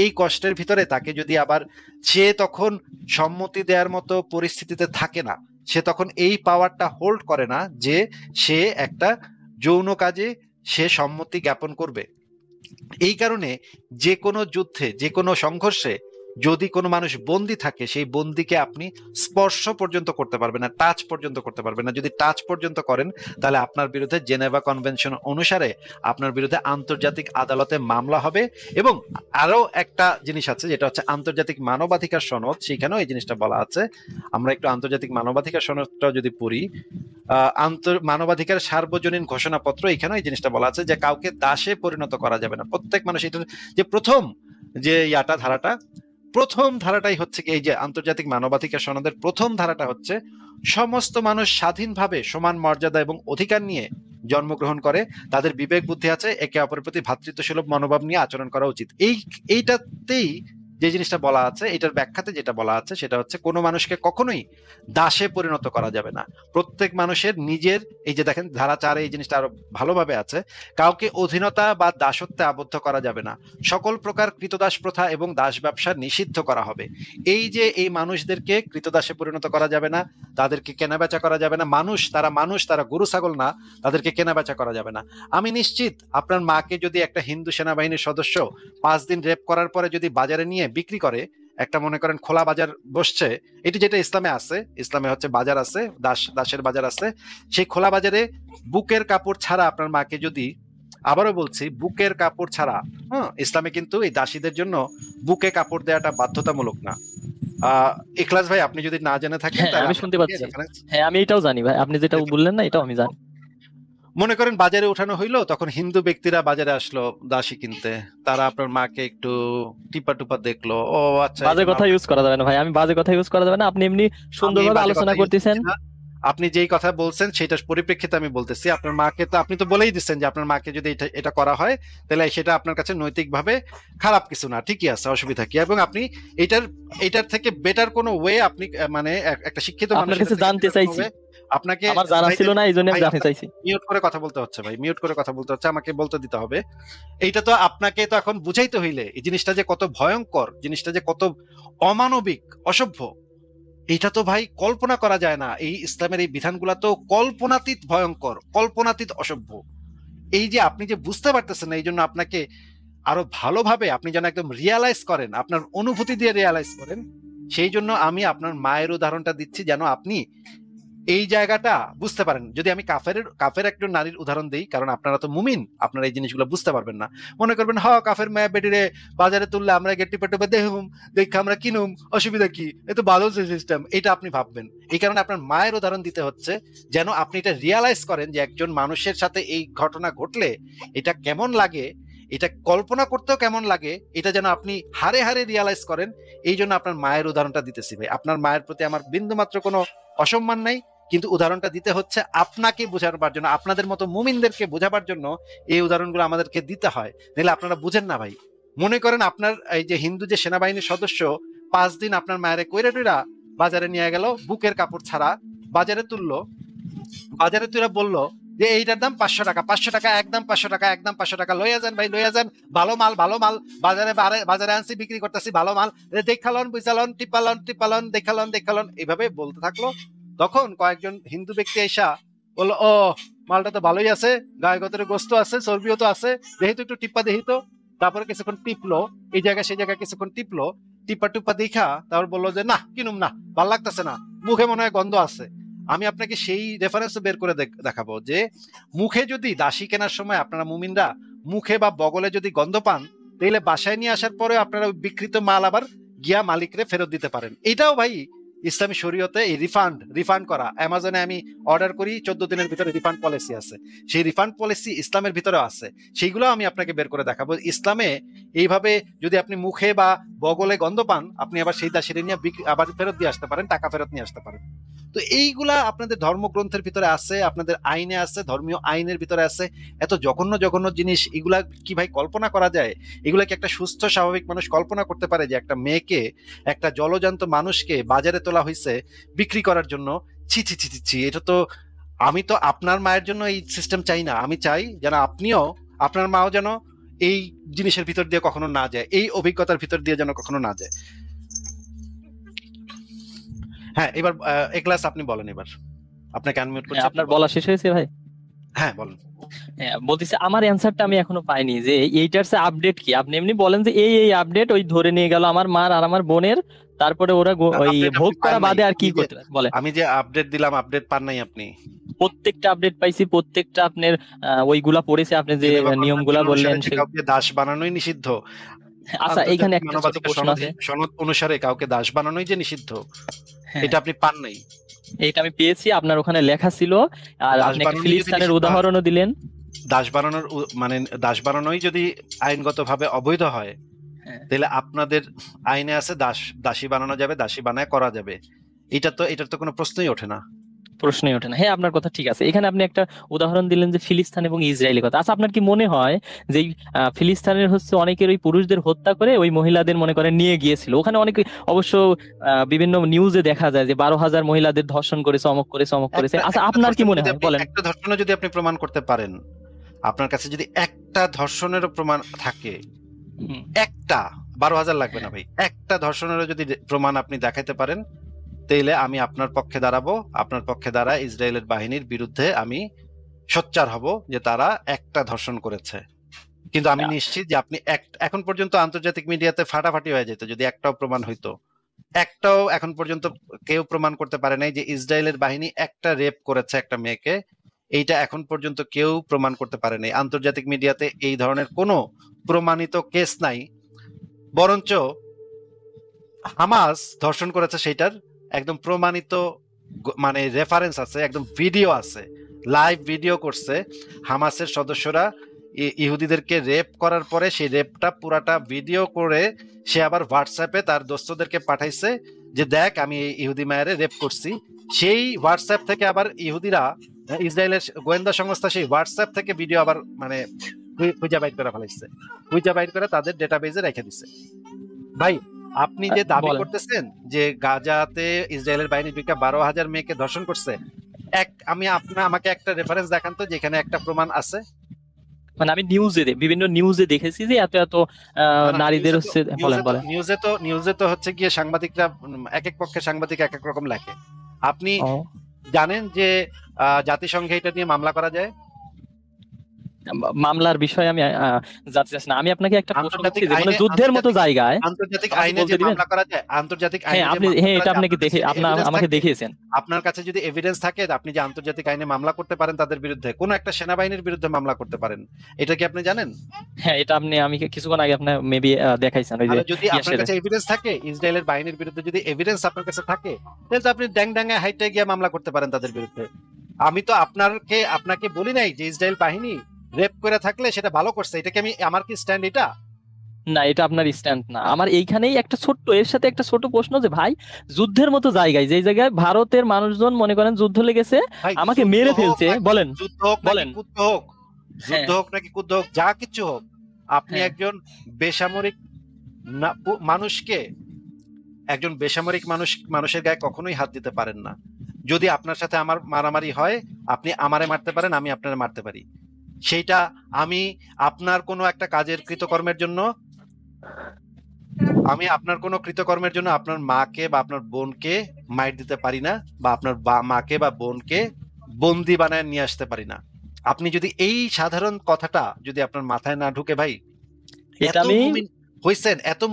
এই কষ্টের ভিতরে তাকে যদি আবার, সে তখন সম্মতি দেওয়ার মতো পরিস্থিতিতে থাকে না, সে তখন এই পাওয়ারটা হোল্ড করে না যে সে একটা যৌন কাজে সে সম্মতি জ্ঞাপন করবে। এই কারণে যে কোনো যুদ্ধে, যে কোনো সংঘর্ষে যদি কোনো মানুষ বন্দি থাকে, সেই বন্দিকে আপনি স্পর্শ পর্যন্ত করতে পারবেন না, টাচ পর্যন্ত করতে পারবেন না। যদি টাচ পর্যন্ত করেন, তাহলে আপনার বিরুদ্ধে জেনেভা কনভেনশন অনুসারে আপনার বিরুদ্ধে আন্তর্জাতিক আদালতে মামলা হবে। এবং আরো একটা জিনিস আছে, যেটা হচ্ছে আন্তর্জাতিক মানবাধিকার সনদ, সেখানেও এই জিনিসটা বলা আছে। আমরা একটু আন্তর্জাতিক মানবাধিকার সনদটা যদি পড়ি, মানবাধিকার সার্বজনীন ঘোষণাপত্র, এখানেও এই জিনিসটা বলা আছে যে কাউকে দাসে পরিণত করা যাবে না। প্রত্যেক মানুষ, এটার যে প্রথম যে প্রথম ধারাটাই হচ্ছে কি, এই যে আন্তর্জাতিক মানবাধিকার সনদের প্রথম ধারাটা হচ্ছে, সমস্ত মানুষ স্বাধীনভাবে সমান মর্যাদা এবং অধিকার নিয়ে জন্মগ্রহণ করে, তাদের বিবেক বুদ্ধি আছে, একে অপরের প্রতি ভ্রাতৃত্বসুলভ মনোভাব নিয়ে আচরণ করা উচিত। এইটাতেই যে জিনিসটা বলা আছে, এটার ব্যাখ্যাতে যেটা বলা আছে সেটা হচ্ছে কোনো মানুষকে কখনোই দাসে পরিণত করা যাবে না। প্রত্যেক মানুষের নিজের, এই যে দেখেন ধারা 4 এই জিনিসটা আরো ভালোভাবে আছে, কাউকে অধীনতা বা দাসত্বে আবদ্ধ করা যাবে না, সকল প্রকার কৃতদাস প্রথা এবং দাস ব্যবসা নিষিদ্ধ করা হবে। এই যে এই মানুষদেরকে কৃতদাসে পরিণত করা যাবে না, তাদেরকে কেনাবেচা করা যাবে না, মানুষ তারা গরু ছাগল না, তাদেরকে কেনাবেচা করা যাবে না। আমি নিশ্চিত আপনার মাকে যদি একটা হিন্দু সেনাবাহিনীর সদস্য 5 দিন রেপ করার পরে যদি বাজারে নিয়ে বিক্রি করে, একটা মনে করেন খোলা বাজার বসছে, এটি যেটা ইসলামে আছে, ইসলামে হচ্ছে বাজার আছে, দাসের বাজার আছে, সেই খোলা বাজারে বুকের কাপড় ছাড়া আপনার মাকে যদি, আবারও বলছি বুকের কাপড় ছাড়া, হ্যাঁ, ইসলামে কিন্তু এই দাসীদের জন্য বুকে কাপড় দেওয়াটা বাধ্যতামূলক না। ইখলাস ভাই, আপনি যদি না জেনে থাকেন হ্যাঁ তাহলে আমি শুনতে পাচ্ছি। হ্যাঁ আমি এটাও জানি ভাই, আপনি যেটা বললেন না এটাও আমি জানি। মনে করেন বাজারে উঠানো হইলো, তখন হিন্দু ব্যক্তিরা বাজারে আসলো দাসী কিনতে, তারা আপনার মাকে একটু টিপা টুপা দেখলো, ও আচ্ছা বাজে কথা ইউজ করা যাবে না ভাই, আমি বাজে কথা ইউজ করা যাবে না, আপনি এমনি সুন্দরভাবে আলোচনা করতেছেন। আপনি যেই কথা বলছেন সেটার পরিপ্রেক্ষিতে আমি বলতেছি, আপনার মাকে তো আপনি তো বলেই দিচ্ছেন যে আপনার মাকে যদি এটা করা হয় তাহলে সেটা আপনার কাছে নৈতিকভাবে খারাপ কিছু না, ঠিকই আছে, অসুবিধা কি? এবং আপনি এটার থেকে বেটার কোনো ওয়ে আপনি মানে একটা শিক্ষিত আপনার কাছে জানতে চাইছি, আপনাকে আমার জানা ছিল না, এইজন্য আমি জানতে চাইছি। মিউট করে কথা বলতে হচ্ছে ভাই, মিউট করে কথা বলতে হচ্ছে, আমাকে বলতে দিতে হবে। এইটা তো আপনাকে তো এখন বুঝাইতে হইলে এই জিনিসটা যে কত ভয়ঙ্কর, জিনিসটা যে কত অমানবিক, অসভ্য, এটা তো ভাই কল্পনা করা যায় না। এই ইসলামের এই বিধানগুলা তো কল্পনাতীত ভয়ঙ্কর, কল্পনাতীত অসভ্য। এই যে আপনি যে বুঝতে পারতেছেন না, এই জন্য আপনাকে আরো ভালোভাবে আপনি যেন একদম রিয়ালাইজ করেন, আপনার অনুভূতি দিয়ে রিয়ালাইজ করেন, সেই জন্য আমি আপনার মায়ের উদাহরণটা দিচ্ছি, যেন আপনি এই জায়গাটা বুঝতে পারেন। যদি আমি কাফের একজন নারীর উদাহরণ দিই, কারণ আপনারা তো মুমিন, আপনারা এই জিনিসগুলো বুঝতে পারবেন না। মনে করবেন কাফের মায়া বেটিরে বাজারে তুললে আমরা গেটি পেটে দেখুম, দেখে আমরা কিনুম, অসুবিধা কি, এ তো ভালো সিস্টেম, এটা আপনি ভাববেন। এই কারণে আপনার মায়ের উদাহরণ দিতে হচ্ছে, যেন আপনি এটা রিয়ালাইজ করেন যে একজন মানুষের সাথে এই ঘটনা ঘটলে এটা কেমন লাগে, এটা কল্পনা করতেও কেমন লাগে, এটা যেন আপনি হারে হারে রিয়ালাইজ করেন। এই জন্য আপনার মায়ের উদাহরণটা দিতেছি ভাই। আপনার মায়ের প্রতি আমার বিন্দুমাত্র কোনো অসম্মান নাই, কিন্তু উদাহরণটা দিতে হচ্ছে আপনাকে বোঝাবার জন্য, আপনাদের মতো মুমিনদেরকে বোঝাবার জন্য এই উদাহরণগুলো আমাদেরকে দিতে হয়, নাহলে আপনারা বুঝেন না ভাই। মনে করেন আপনার এই যে হিন্দু যে সেনাবাহিনীর সদস্য 5 দিন আপনার মায়ের কইরা টুইরা বাজারে নিয়ে গেল, বুকের কাপড় ছাড়া বাজারে তুললো, বাজারে তুইরা বললো যে এইটার দাম 500 টাকা, 500 টাকা একদম, 500 টাকা একদম, 500 টাকা লইয়া যান ভাই, লইয়া যান, ভালো মাল, ভালো মাল, বাজারে আনছি, বিক্রি করতেছি, ভালো মাল, দেখালন বুঝালন, টিপালন দেখালন, এইভাবে বলতে থাকলো। তখন কয়েকজন হিন্দু ব্যক্তি এসা বললো, ও মালটা তো ভালোই আছে, গায়ে গতরে গোস্ত আছে, চর্বিও তো আছে, দেখি তো একটু টিপ্পা দেখি তো। তারপরে কিছুক্ষণ টিপলো, এই জায়গায় সেই জায়গায় কিছুক্ষণ টিপলো, টিপ্পা টুপ্পা দেখা তারপর বললো যে না কিনুম না, ভাল লাগতেছে না, মুখে মনে হয় গন্ধ আছে। আমি আপনাকে সেই রেফারেন্স বের করে দেখাবো যে মুখে যদি দাসী কেনার সময় আপনারা মুমিনরা মুখে বা বগলে যদি গন্ধ পান, তাহলে বাসায় নিয়ে আসার পরে আপনারা বিকৃত মাল আবার গিয়া মালিকরে ফেরত দিতে পারেন। এটাও ভাই ইসলামী শরীয়তে এই রিফান্ড করা, অ্যামাজনে আমি অর্ডার করি 14 দিনের ভিতরে রিফান্ড পলিসি আছে, সেই রিফান্ড পলিসি ইসলামের ভিতরে আছে, সেইগুলো আমি আপনাকে বের করে দেখাবো। ইসলামে এইভাবে যদি আপনি মুখে বা বগলে গন্ধ পান, আপনি আবার সেই দাসীরে নিয়ে আবার ফেরত দিয়ে আসতে পারেন, টাকা ফেরত নিয়ে আসতে পারেন। তো এইগুলা আপনাদের ধর্মগ্রন্থের ভিতরে আছে, আপনাদের আইনে আছে, ধর্মীয় আইনের ভিতরে আছে। এত জঘন্য জঘন্য জিনিস, এগুলা কি ভাই কল্পনা করা যায়? এগুলা কি একটা সুস্থ স্বাভাবিক মানুষ কল্পনা করতে পারে যে একটা মেয়েকে, একটা জলজান্ত মানুষকে বাজারে তোলা হয়েছে বিক্রি করার জন্য? ছি ছি ছি ছি ছি, এটা তো, আমি তো আপনার মায়ের জন্য এই সিস্টেম চাই না। আমি চাই যেন আপনিও, আপনার মাও যেন এই জিনিসের ভিতর দিয়ে কখনো না যায়, এই অভিজ্ঞতার ভিতর দিয়ে যেন কখনো না যায়। হ্যাঁ, এবার এক্লাস আপনি বলেন, এবার আপনাকে আনমিউট করছি। আপনার বলা শেষ হয়েছে ভাই? হ্যাঁ বলেন। হ্যাঁ বলতেছি, আমার অ্যান্সারটা আমি এখনো পাইনি যে এইটার আপডেট কি। আপনি এমনি বলেন যে এই আপডেট, ওই ধরে নিয়ে গেল আমার মার আর আমার বোনের, তারপরে ওরা ওই ভোগ করা বাদে আর কি করতে পারে বলে? আমি যে আপডেট দিলাম, আপডেট পান নাই আপনি? প্রত্যেকটা আপডেট পাইছি, প্রত্যেকটা আপনার ওইগুলা পড়েছে, আপনি যে নিয়মগুলা বললেন কাউকে দাস বানানোই নিষিদ্ধ। আচ্ছা এখানে একটা ছোট প্রশ্ন আছে, সনদ অনুসারে কাউকে দাস বানানোই যে নিষিদ্ধ, এটা আপনি পান নাই? এইটা আমি পেয়েছি, আপনার ওখানে লেখা ছিল। আর আপনি একটা ফিলিস্তিনের উদাহরণও দিলেন। দাস বানানোর মানে দাস বানানোই যদি আইনগতভাবে অবৈধ হয়, তাহলে আপনাদের আইনে আছে দাসী বানানো যাবে, দাসী বানায় করা যাবে। এটার তো কোনো প্রশ্নই ওঠে না। প্রশ্নই ওঠে না। হ্যাঁ, আপনার কথা ঠিক আছে। এখানে আপনি একটা উদাহরণ দিলেন যে ফিলিস্তিন এবং ইসরায়েলের কথা। আচ্ছা, আপনার কি মনে হয় যে এই, ফিলিস্তিনের হচ্ছে অনেকের ওই পুরুষদের হত্যা করে ওই মহিলাদের মনে করেন নিয়ে গিয়েছিল, ওখানে অনেকে অবশ্য বিভিন্ন নিউজে দেখা যায় যে 12,000 মহিলাদের ধর্ষণ করেছে, অমক করেছে, অমক করেছে। একটা আচ্ছা, একটা আপনার কি ধর্ষণে মনে যদি হয় আপনি বলেন? একটা ধর্ষণে যদি আপনি প্রমাণ করতে পারেন, আপনার কাছে যদি একটা ধর্ষণেরও প্রমাণ থাকে, হুম। একটা, 12,000 লাগবে না ভাই, একটা ধর্ষণেরও যদি প্রমাণ আপনি দেখাইতে পারেন, তাইলে আমি আপনার পক্ষে দাঁড়াবো, আপনার পক্ষে দাঁড়ায় ইসরায়েলের বাহিনীর বিরুদ্ধে আমি সোচ্চার হব যে তারা একটা ধর্ষণ করেছে। কিন্তু আমি নিশ্চিত যে আপনি এখন পর্যন্ত আন্তর্জাতিক মিডিয়াতে ফাটাফাটি হয়ে যেত যদি একটাও প্রমাণ হইতো। একটাও এখন পর্যন্ত কেউ প্রমাণ করতে পারে নাই যে ইসরায়েলের বাহিনী একটা রেপ করেছে একটা মেয়েকে। এইটা এখন পর্যন্ত কেউ প্রমাণ করতে পারে নাই। আন্তর্জাতিক মিডিয়াতে এই ধরনের কোনো প্রমাণিত কেস নাই। বরঞ্চ হামাস ধর্ষণ করেছে সেটার একদম প্রমাণিত মানে রেফারেন্স আছে, একদম ভিডিও আছে, লাইভ ভিডিও করছে হামাসের সদস্যরা ইহুদিদেরকে রেপ করার পরে সেই রেপটা পুরাটা ভিডিও করে সে আবার হোয়াটসঅ্যাপে তার দোস্তদেরকে পাঠাইছে যে দেখ আমি এই ইহুদি মায়েরে রেপ করছি। সেই হোয়াটসঅ্যাপ থেকে আবার ইহুদিরা, ইসরায়েলের গোয়েন্দা সংস্থা সেই হোয়াটসঅ্যাপ থেকে ভিডিও আবার মানে খুঁজে বাইর করে ফেলাইছে, খুঁজে বাইর করে তাদের ডেটাবেজে রেখে দিছে। ভাই, আপনি যে দাবি বলেন। করতেছেন যে গাজাতে ইসরায়েলের বাহিনী 12,000 মেয়েকে ধর্ষণ করছে, আমাকে একটা রেফারেন্স দেখান তো যেখানে একটা প্রমাণ আছে। মানে আমি বিভিন্ন নিউজে দেখেছি যে এত এত না না, নারীদের হচ্ছে, বলেন বলেন। নিউজে তো হচ্ছে গিয়ে সাংবাদিকরা এক এক পক্ষের সাংবাদিক এক এক রকম লেখে। আপনি ও, জানেন যে জাতিসংঘে এটা নিয়ে মামলা করা যায়? মামলার বিষয়ে আমি জানতে চাচ্ছি না। আমি আপনাকে একটা প্রশ্ন করছি আন্তর্জাতিক যে কোনো আইনে যুদ্ধের মতো জায়গায় আন্তর্জাতিক আমাকে আইনে বলতে যে দিবেন? মামলা করা যায়, আন্তর্জাতিক হ্যাঁ, আইনে যে আপনি, মামলা হ্যাঁ, করা এটা যায়, আপনাকে দেখে আমাকে দেখিয়েছেন। আপনার কাছে যদি এভিডেন্স থাকে আপনি যে আন্তর্জাতিক আইনে মামলা করতে পারেন তাদের বিরুদ্ধে, কোন একটা সেনাবাহিনীর বিরুদ্ধে মামলা করতে পারেন। এটা কি আপনি জানেন? হ্যাঁ, এটা আমি কিছুক্ষণ আগে আপনার মেবি দেখাইছেন ওই যে তাহলে যদি আপনার ইয়াসের। কাছে এভিডেন্স থাকে, ইসরায়েলের বাহিনীর বিরুদ্ধে যদি এভিডেন্স আপনার কাছে থাকে, তাহলে তো আপনি ড্যাং ড্যাঙ্গে হাইটে গিয়ে মামলা করতে পারেন তাদের বিরুদ্ধে। আমি তো আপনাকে বলি নাই যে ইসরায়েল বাহিনী রেপ করে থাকলে সেটা ভালো করছে। এটা কি আমার কি স্ট্যান্ড এটা? না, এটা আপনার স্ট্যান্ড না। আমার এইখানেই একটা ছোট্ট, এর সাথে একটা ছোট প্রশ্ন যে ভাই, যুদ্ধের মতো জায়গায়, যেই জায়গায় ভারতের মানুষজন মনে করেন যুদ্ধ লেগেছে, ভাই, আমাকে মেরে ফেলছে, বলেন যুদ্ধ হোক নাকি বলেন। যুদ্ধ হোক, হ্যাঁ, যুদ্ধ হোক নাকি যুদ্ধ হোক, যা কিছু হোক, আপনি হ্যাঁ, একজন বেসামরিক মানুষকে, একজন বেসামরিক মানুষের গায়ে কখনোই হাত দিতে পারেন না। যদি আপনার সাথে আমার মারামারি হয়, আপনি আমারে মারতে পারেন, আমি আপনারে মারতে পারি। সেইটা আমি আপনার কোনো একটা কাজের কৃতকর্মের জন্য, আপনার মাকে বা আপনার বোনকে মাইর দিতে পারি না, বা আপনার মাকে বা বোনকে বন্দি বানায় নিয়ে আসতে পারি না। আপনি যদি এই সাধারণ কথাটা যদি আপনার মাথায় না ঢুকে ভাই, এটা এত আমি,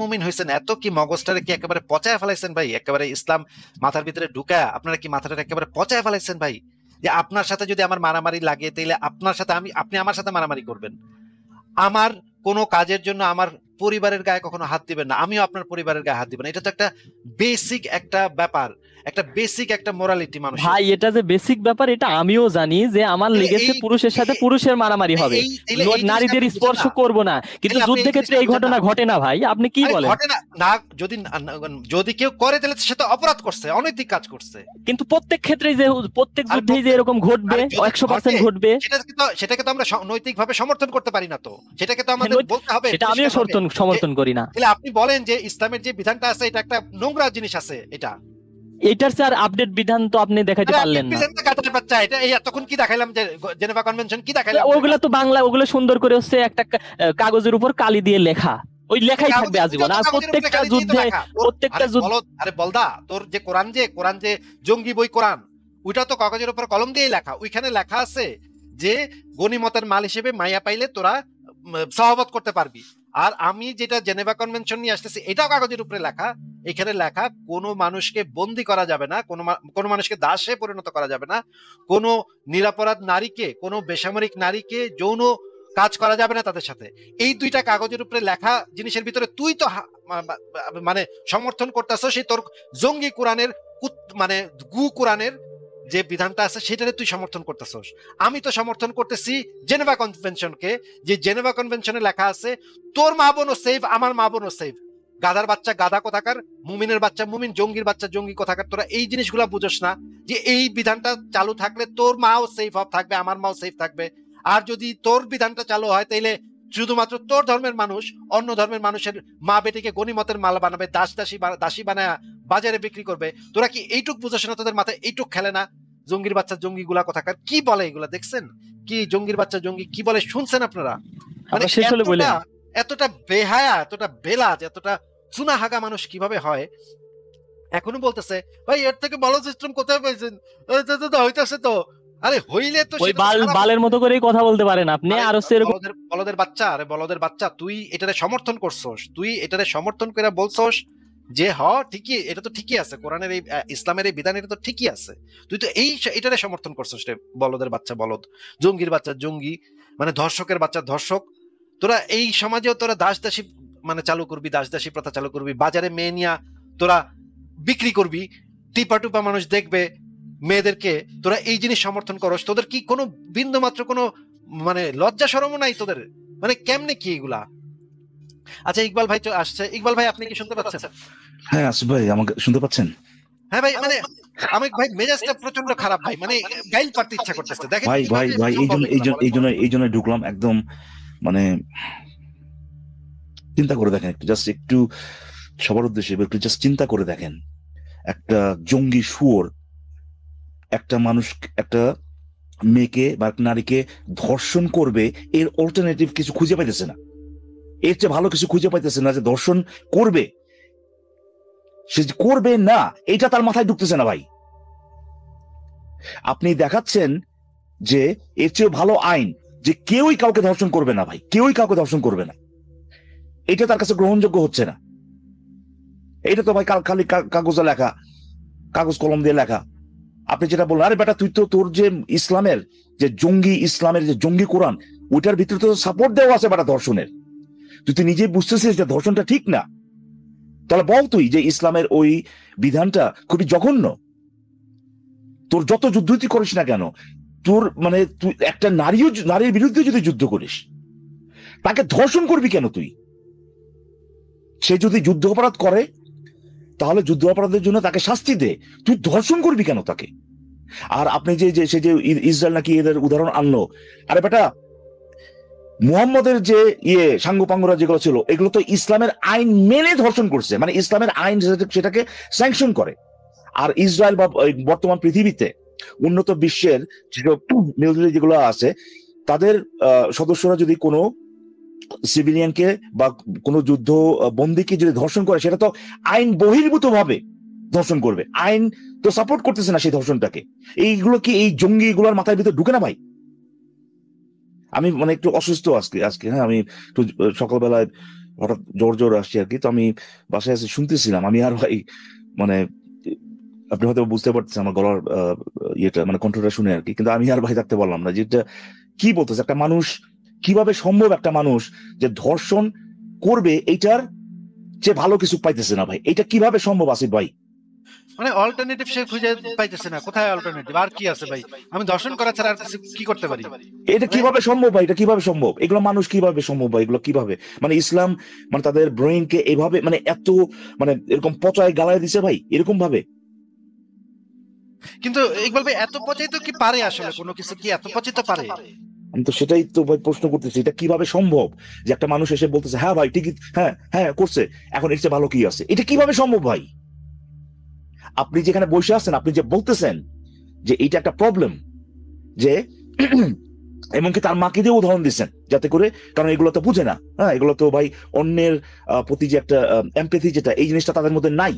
মুমিন হইছেন, এত কি মগজটারে কি একেবারে পচায় ফেলাইছেন ভাই, একেবারে ইসলাম মাথার ভিতরে ঢুকায় আপনারা কি মাথাটা একেবারে পচায় ফেলাইছেন ভাই, যে আপনার সাথে যদি আমার মারামারি লাগে তাইলে আপনি আমার সাথে মারামারি করবেন। আমার কোনো কাজের জন্য আমার পরিবারের গায়ে কখনো হাত দিবেন না, আমিও আপনার পরিবারের গায়ে হাত দিব না। এটা তো একটা বেসিক একটা ব্যাপার, একটা বেসিক একটা মোরালিটি মানুষের। ভাই, এটা যে বেসিক ব্যাপার এটা আমিও জানি যে আমার তাহলে লেগেছে পুরুষের সাথে পুরুষের মারামারি হবে, এই জিনিসটা নারীদের আপনি বুঝেন স্পর্শ না। করব না, কিন্তু তাহলে আপনি এই যুদ্ধক্ষেত্রে জিনিসটা এই বুঝেন না। ঘটনা ঘটে না ভাই, আপনি কি আরে বলেন? ঘটে না, যদি কেউ করে তাহলে সে তো অপরাধ করছে, অনৈতিক কাজ করছে। কিন্তু প্রত্যেক ক্ষেত্রেই যে, প্রত্যেক আর যুদ্ধেই যে এরকম ঘটবে, আরে যদি 100% ঘটে, ঘটবে। সেটাকে তো আমরা নৈতিকভাবে সমর্থন করতে পারি না। তো সেটাকে তো আমাদের বলতে হবে সেটা আমিও পরিষ্কার ভাবে যে, সমর্থন করি না। তাহলে আপনি বলেন যে ইসলামের যে বিধানটা আছে এটা একটা নোংরা জিনিস আছে এটা। এটার চেয়ে আর আপডেট বিধান তো আপনি দেখাইতে আরে আপনি পারলেন না। প্রেজেন্টে কাটার বাচ্চা, এটা এই এতক্ষণ কি দেখাইলাম যে জেনেভা কনভেনশন কি দেখাইলাম যে এটা? ওগুলা তো বাংলা, ওগুলো সুন্দর করে হচ্ছে একটা কাগজের উপর কালি দিয়ে লেখা, ওই লেখাই থাকবে আজীবন। আর কাগজের উপরে প্রত্যেকটা খালি দিয়ে তো যুদ্ধে, লেখা। প্রত্যেকটা যুদ্ধ, আরে বলদা, তোর যে কোরআন যে জঙ্গি বই কোরআন, ওইটা তো কাগজের উপর কলম দিয়ে লেখা। ওইখানে লেখা আছে যে গনিমতের মাল হিসেবে মাইয়া পাইলে তোরা সহবত করতে পারবি। আর আমি যেটা জেনেভা কনভেনশন নিয়ে আসতেছি এটাও কাগজের উপরে লেখা। এখানে লেখা কোনো মানুষকে বন্দি করা যাবে না, কোনো মানুষকে দাসে পরিণত করা যাবে না, কোনো নিরাপরাধ নারীকে, কোনো বেসামরিক নারীকে যৌন কাজ করা যাবে না তাদের সাথে। এই দুইটা কাগজের উপরে লেখা জিনিসের ভিতরে তুই তো মানে সমর্থন করতেছ সেই তোর জঙ্গি কোরআনের, মানে কোরআনের যে বিধানটা আছে সেটারে তুই সমর্থন করতেছস। আমি তো সমর্থন করতেছি জেনেভা কনভেনশনকে, যে জেনেভা কনভেনশনে লেখা আছে তোর মা বোনও সেফ, আমার মা বোনও সেফ। গাধার বাচ্চা গাধা কোথাকার, মুমিনের বাচ্চা মুমিন, জঙ্গির বাচ্চা জঙ্গি কোথাকার। তোরা এই জিনিসগুলা বুঝোস না যে এই বিধানটা চালু থাকলে তোর মাও সেফ থাকবে, আমার মাও সেফ থাকবে। আর যদি তোর বিধানটা চালু হয় তাইলে শুধুমাত্র তোর ধর্মের মানুষ অন্য ধর্মের মানুষের মা বেটিকে গনিমতের মাল বানাবে, দাসী বানায় বাজারে বিক্রি করবে। তোরা কি এইটুক বুঝোস না? তোদের মাথায় এইটুক খেলে না? জঙ্গির বাচ্চা জঙ্গি গুলা কোথাকার কি বলে এগুলা দেখছেন? কি জঙ্গির বাচ্চা জঙ্গি কি বলে শুনছেন আপনারা? মানে আপনার শেষ হলে বলেন। এতটা বেহায়া, এতটা বেলাজ, এতটা চুনাহাগা মানুষ কিভাবে হয়? এখনো বলতেছে ভাই এর থেকে ভালো সিস্টেম কোথায় পাইছেন? হইতেছে তো। আরে হইলে তো ওই বালের মতো করেই কথা বলতে পারেন আপনি। আর হচ্ছে এরকম বলদের বাচ্চা, আরে বলদের বাচ্চা, তুই এটারে সমর্থন করছস, তুই এটারে সমর্থন করে বলছস যে ঠিকই, এটা তো ঠিকই আছে, কোরআনের এই ইসলামের এই বিধান এটা তো ঠিকই আছে। তুই তো এটারে সমর্থন করছস রে বলদের বাচ্চা বলদ, জঙ্গির বাচ্চা জঙ্গি, মানে ধর্ষকের বাচ্চা ধর্ষক। তোরা এই সমাজেও তোরা দাস দাসী মানে চালু করবি, দাস দাসী প্রথা চালু করবি, বাজারে মেয়ে নিয়া তোরা বিক্রি করবি, টিপা টুপা মানুষ দেখবে মেয়েদেরকে। তোরা এই জিনিস সমর্থন করস, তোদের কি কোনো বিন্দু মাত্র কোনো মানে লজ্জা শরমও নাই তোদের? মানে কেমনে কি এগুলা? আচ্ছা ইকবাল ভাই তো আসছে। ইকবাল ভাই আপনি কি শুনতে পাচ্ছেন? হ্যাঁ আসিফ ভাই, আমাকে শুনতে পাচ্ছেন? হ্যাঁ ভাই, মানে আমি ভাই মেজাজটা প্রচন্ড খারাপ ভাই, মানে গাইল পারতে ইচ্ছা করতেছে। দেখেন ভাই ভাই ভাই এই জন্য ঢুকলাম একদম, মানে চিন্তা করে দেখেন একটু, জাস্ট একটু সবার উদ্দেশ্যে একটু জাস্ট চিন্তা করে দেখেন, একটা জঙ্গি শুয়োর একটা মানুষ, একটা মেয়েকে বা একটা নারীকে ধর্ষণ করবে, এর অল্টারনেটিভ কিছু খুঁজে পাইতেছে না, এর চেয়ে ভালো কিছু খুঁজে পাইতেছে না যে ধর্ষণ করবে। সে করবে না, এটা তার মাথায় ঢুকতেছে না ভাই। আপনি দেখাচ্ছেন যে এর চেয়ে ভালো আইন, যে কেউই কাউকে ধর্ষণ করবে না ভাই, কেউই কাউকে ধর্ষণ করবে না, এটা তার কাছে গ্রহণযোগ্য হচ্ছে না। এটা তো ভাই খালি কাগজে লেখা, কাগজ কলম দিয়ে লেখা। আপনি যেটা বললেন, আরে বেটা তুই তো তোর যে ইসলামের যে জঙ্গি, ইসলামের যে জঙ্গি কোরআন, ওইটার ভিতরে তো সাপোর্ট দেওয়া আছে বেটা ধর্ষণের। তুই তো নিজেই বুঝতেছিস যে ধর্ষণটা ঠিক না, তাহলে বল তুই যে ইসলামের ওই বিধানটা খুবই জঘন্য। তোর যত যুদ্ধ তুই করিস না কেন, তোর মানে তুই একটা নারীর বিরুদ্ধে যদি যুদ্ধ করিস, তাকে ধর্ষণ করবি কেন তুই? সে যদি যুদ্ধ অপরাধ করে তাহলে যুদ্ধ অপরাধের জন্য তাকে শাস্তি দে, তুই ধর্ষণ করবি কেন তাকে? আর আপনি যে সে যে ইসরায়েল নাকি এদের উদাহরণ আনলো, আরে বেটা মুহাম্মদের যে সাঙ্গপাঙ্গরা যেগুলো ছিল, এগুলো তো ইসলামের আইন মেনে ধর্ষণ করছে, মানে ইসলামের আইন সেটাকে স্যাংশন করে। আর ইসরায়েল বা বর্তমান পৃথিবীতে উন্নত বিশ্বের যেসব মিলিটারি যেগুলো আছে, তাদের সদস্যরা যদি কোনো সিভিলিয়ানকে বা কোনো যুদ্ধ বন্দীকে যদি ধর্ষণ করে, সেটা তো আইন বহির্ভূত ভাবে ধর্ষণ করবে, আইন তো সাপোর্ট করতেছে না সেই ধর্ষণটাকে। এইগুলো কি এই জঙ্গি গুলোর মাথার ভিতরে ঢুকে না ভাই? আমি মানে একটু অসুস্থ আজকে হ্যাঁ, আমি একটু সকালবেলায় হঠাৎ জ্বর আসছি আর কি, তো আমি বাসায় এসে শুনতেছিলাম, আমি আর ভাই মানে আপনি হয়তো বুঝতে পারতেছেন আমার গলার ইয়েটা, মানে কণ্ঠটা শুনে আর কি, কিন্তু আমি আর ভাই থাকতে পারলাম না। যেটা কি বলতেছে, একটা মানুষ কিভাবে সম্ভব, একটা মানুষ যে ধর্ষণ করবে এইটার যে ভালো কিছু পাইতেছে না ভাই, এটা কিভাবে সম্ভব আসিফ ভাই? মানে অল্টারনেটিভ সে খুঁজে পাইতেছে না। কোথায় অল্টারনেটিভ? আর কি আছে ভাই? আমি দর্শন করা ছাড়া আর কিছু কি করতে পারি? এটা কিভাবে সম্ভব ভাই? এটা কিভাবে সম্ভব? এগুলো মানুষ কিভাবে সম্ভব ভাই? এগুলো কিভাবে, মানে ইসলাম মানে তাদের ব্রেইনকে এভাবে মানে এত মানে এরকম পচায় গালায় দিছে ভাই, এরকম ভাবে? কিন্তু ইকবাল ভাই এত পচাই তো কি পারে আসলে? কোনো কিছু কি এত পচাইতে পারে? আমি তো সেটাই তো ভাই প্রশ্ন করতেছি, এটা কিভাবে সম্ভব যে একটা মানুষ এসে বলতেছে হ্যাঁ ভাই ঠিকই, হ্যাঁ হ্যাঁ করছে, এখন এর চেয়ে ভালো কি আছে? এটা কিভাবে সম্ভব ভাই? আপনি যেখানে বসে আছেন, আপনি যে বলতেছেন যে এইটা একটা প্রবলেম, যে এমনকি তার মাকে দিয়ে উদাহরণ দিচ্ছেন যাতে করে, কারণ এগুলো তো বুঝে না, হ্যাঁ এগুলো তো ভাই অন্যের প্রতি যে একটা এমপ্যাথি, যেটা এই জিনিসটা তাদের মধ্যে নাই।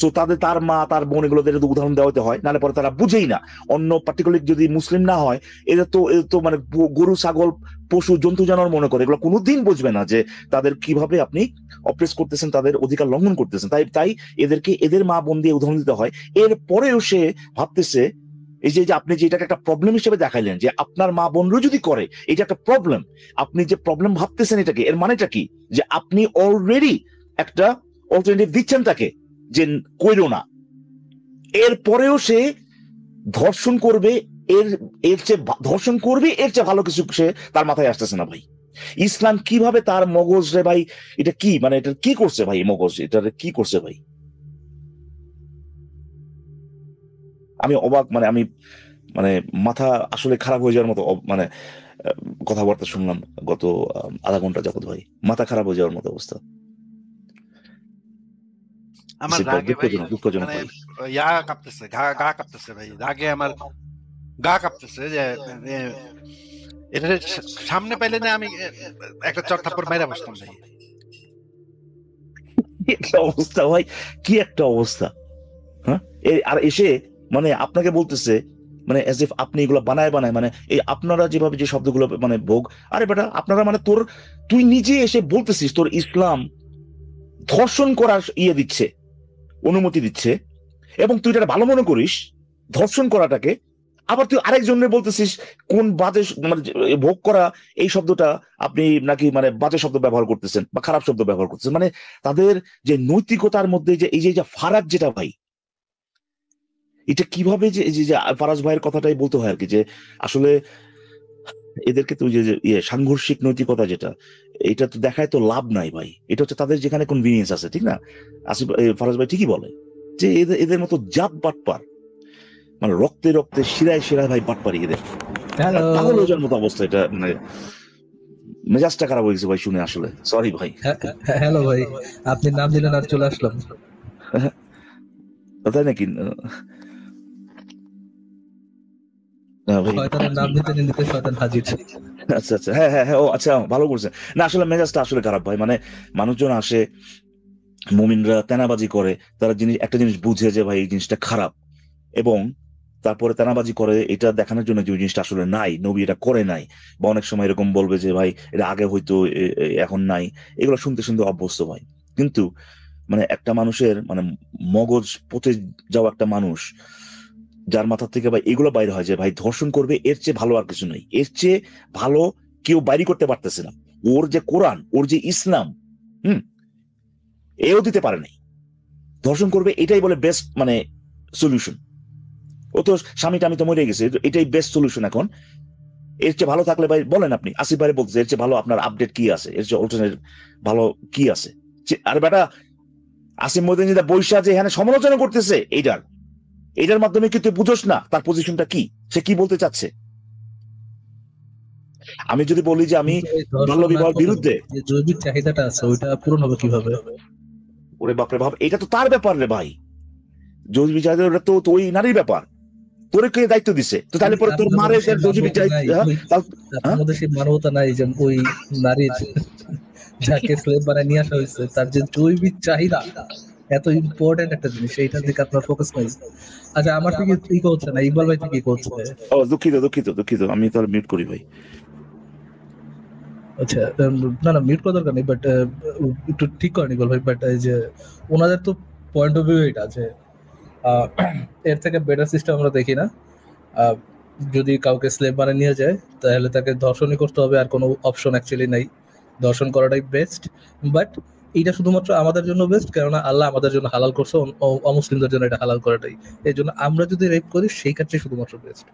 সো তার মা তার বোন এগুলোদের উদাহরণ দেওয়াতে হয়, নাহলে পরে তারা বুঝেই না। অন্য পার্টিকুলার যদি মুসলিম না হয়, এদের তো মানে গরু ছাগল পশু জন্তু জানোয়ার মনে করে, এগুলো কোনোদিন বুঝবে না যে তাদের কিভাবে আপনি অপ্রেস করতেছেন, তাদের অধিকার লঙ্ঘন করতেছেন। তাই এদেরকে এদের মা বোন দিয়ে উদাহরণ দিতে হয়। এরপরেও সে ভাবতেছে এই যে আপনি যে এটাকে একটা প্রবলেম হিসেবে দেখাইলেন, যে আপনার মা বোনরাও যদি করে এটা একটা প্রবলেম, আপনি যে প্রবলেম ভাবতেছেন এটাকে, এর মানেটা কি? যে আপনি অলরেডি একটা অল্টারনেটিভ দিচ্ছেন তাকে যে কইরো না, এরপরেও সে ধর্ষণ করবে, এর চেয়ে ধর্ষণ করবে, এর চেয়ে ভালো কিছু সে তার মাথায় আসতেছে না ভাই। ইসলাম কিভাবে তার মগজ রে ভাই, এটা কি মানে এটা কি করছে ভাই, মগজ এটা কি করছে ভাই? আমি অবাক, মানে আমি মানে মাথা আসলে খারাপ হয়ে যাওয়ার মতো মানে কথাবার্তা শুনলাম গত আধা ঘন্টা যাবত ভাই, মাথা খারাপ হয়ে যাওয়ার মতো অবস্থা। আমার আসিফ ভাই রাগে ভাই দুঃখজনক মানে ভাই। ইয়া কাঁপতেছে, গা কাঁপতেছে ভাই, রাগে আমার গা কাঁপতেছে যে এ, এটা সামনে পাইলে না আমি একটা চট থাপ্পড় মাইরা বসতাম ভাই। কি একটা অবস্থা ভাই, কি একটা অবস্থা। হ্যাঁ, আর এসে মানে আপনাকে বলতেছে মানে as if আপনি এগুলো বানায় বানায়, মানে এই আপনারা যেভাবে যে শব্দগুলো মানে ভোগ, আরে বেটা আপনারা মানে তুই নিজে এসে বলতেছিস তোর ইসলাম ধর্ষণ করার দিচ্ছে, অনুমতি দিচ্ছে, এবং তুই এটা ভালো মনে করিস ধর্ষণ করাটাকে। আবার তুই আরেকজনের বলতেছিস কোন বাজে মানে ভোগ করা এই শব্দটা আপনি নাকি মানে বাজে শব্দ ব্যবহার করতেছেন বা খারাপ শব্দ ব্যবহার করতেছেন। মানে তাদের যে নৈতিকতার মধ্যে যে এই যে ফারাক যেটা ভাই, এটা কিভাবে যে যে ফারাজ ভাইয়ের কথাটাই বলতে হয় আর কি, যে আসলে এদেরকে তো যে সাংঘর্ষিক নৈতিকতা যেটা, এটা তো দেখায় তো লাভ নাই ভাই। এটা হচ্ছে তাদের যেখানে কনভিনিয়েন্স আছে, ঠিক না? আসিফ ফারাজ ভাই ঠিকই বলে যে এদের মতো জাত বাটপার, মানে রক্তে রক্তে শিরায় শিরায় ভাই বাটপারি এদের, পাগল হয়ে যাওয়ার মতো অবস্থা। এটা মানে মেজাজটা খারাপ হয়ে গেছে ভাই শুনে, আসলে সরি ভাই। হ্যালো ভাই, আপনি নাম দিলেন আর চলে আসলাম। তাই নাকি? শয়তানের নাম দিতে নিতে শয়তান হাজির। আচ্ছা আচ্ছা, হ্যাঁ হ্যাঁ হ্যাঁ, ও আচ্ছা, ভালো করছে। না আসলে মেজাজটা আসলে খারাপ ভাই, মানে মানুষজন আসে, মুমিনরা তেনাবাজি করে, তারা একটা জিনিস বুঝে যে ভাই এই জিনিসটা খারাপ, এবং তারপরে তেনাবাজি করে এটা দেখানোর জন্য যে ওই জিনিসটা আসলে নাই, নবী এটা করে নাই, বা অনেক সময় এরকম বলবে যে ভাই এটা আগে হয়তো এখন নাই। এগুলো শুনতে শুনতে অভ্যস্ত ভাই। কিন্তু মানে একটা মানুষের মানে মগজ পচে যাওয়া একটা মানুষ, যার মাথা থেকে ভাই এগুলো বাইরে হয় যে ভাই ধর্ষণ করবে, এর চেয়ে ভালো আর কিছু নেই, এর চেয়ে ভালো কেউ বাইরে করতে পারতেছে না। ওর যে কোরআন, ওর যে ইসলাম, এও দিতে পারে নাই। ধর্ষণ করবে এটাই বলে বেস্ট মানে সলিউশন। ও তো স্বামীটা আমি তো মরে গেছে, এটাই বেস্ট সলিউশন এখন। এর চেয়ে ভালো থাকলে ভাই বলেন, আপনি আসিফ ভাই বলছে এর চেয়ে ভালো আপনার আপডেট কি আছে, এর চেয়ে অল্টারনেটিভ ভালো কি আছে? আরে বেটা, আসিফ মহিউদ্দিন যেটা বৈশা যে এখানে সমালোচনা করতেছে এটার মাধ্যমে কি তুই বুঝোস না তার পজিশনটা কি, সে কি বলতে চাচ্ছে? আমি যদি বলি যে আমি বাল্য বিবাহের বিরুদ্ধে, যে জৈবিক চাহিদাটা আছে ওইটা পূরণ হবে কিভাবে? ওরে বাপরে ভাব, এটা তো তার ব্যাপার রে ভাই। জৈবিক চাহিদা ওটা তো ওই নারীর ব্যাপার, তোরে কে দায়িত্ব দিছে? তো তাহলে পরে তোর মারে জৈবিক চাহিদা, তার মধ্যে সেই মানবতা নাই যে ওই নারীর যাকে স্লেভ বানায় নিয়ে আসা হয়েছে তার যে জৈবিক চাহিদা এত ইম্পর্টেন্ট একটা জিনিস, এইটার দিকে আপনার ফোকাস নাই। আচ্ছা, আমার থেকে কি করছে না, ইকবাল ভাই থেকে কি করছে? ও দুঃখিত দুঃখিত দুঃখিত, আমি তাহলে মিউট করি ভাই। আচ্ছা, না না মিউট করা দরকার নেই, বাট একটু ঠিক করেন ইকবাল ভাই। বাট এই যে ওনাদের তো পয়েন্ট অফ ভিউ এটা যে এর থেকে বেটার সিস্টেম আমরা দেখি না। যদি কাউকে স্লেভ বানিয়ে নিয়ে যায় তাহলে তাকে ধর্ষণই করতে হবে, আর কোনো অপশন অ্যাকচুয়ালি নাই, ধর্ষণ করাটাই বেস্ট। বাট এটা শুধুমাত্র আমাদের জন্য বেস্ট, কেননা আল্লাহ আমাদের জন্য হালাল করছে, অমুসলিমদের জন্য এটা হালাল করাটাই। এই জন্য আমরা যদি রেপ করি সেই ক্ষেত্রে শুধুমাত্র বেস্ট।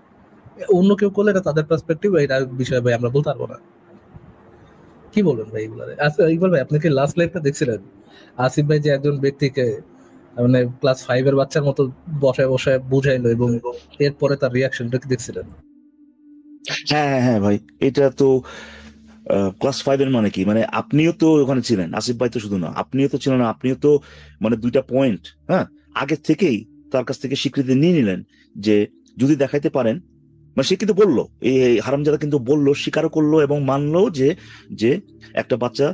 অন্য কেউ করলে এটা তাদের পার্সপেক্টিভ, এটা বিষয়ে ভাই আমরা বলতে পারবো না। কি বলবেন ভাই এগুলারে? আচ্ছা ইকবাল ভাই, আপনি কি লাস্ট লাইভটা দেখছিলেন? আসিফ ভাই যে একজন ব্যক্তিকে মানে ক্লাস 5 এর বাচ্চার মতো বসায় বসায় বুঝাইলো, এবং এরপরে তার রিয়াকশনটা কি দেখছিলেন? হ্যাঁ হ্যাঁ হ্যাঁ ভাই, এটা তো ক্লাস 5 এর মানে কি, মানে আপনিও তো ওখানে ছিলেন, আসিফ ভাই তো শুধু না, আপনিও তো ছিলেন, আপনিও তো মানে দুইটা পয়েন্ট হ্যাঁ আগে থেকেই তার কাছ থেকে স্বীকৃতি নিয়ে নিলেন যে যদি দেখাইতে পারেন, মানে সে কিন্তু বললো, এই হারামজাদা কিন্তু বললো, স্বীকারও করলো এবং মানলো যে যে একটা বাচ্চা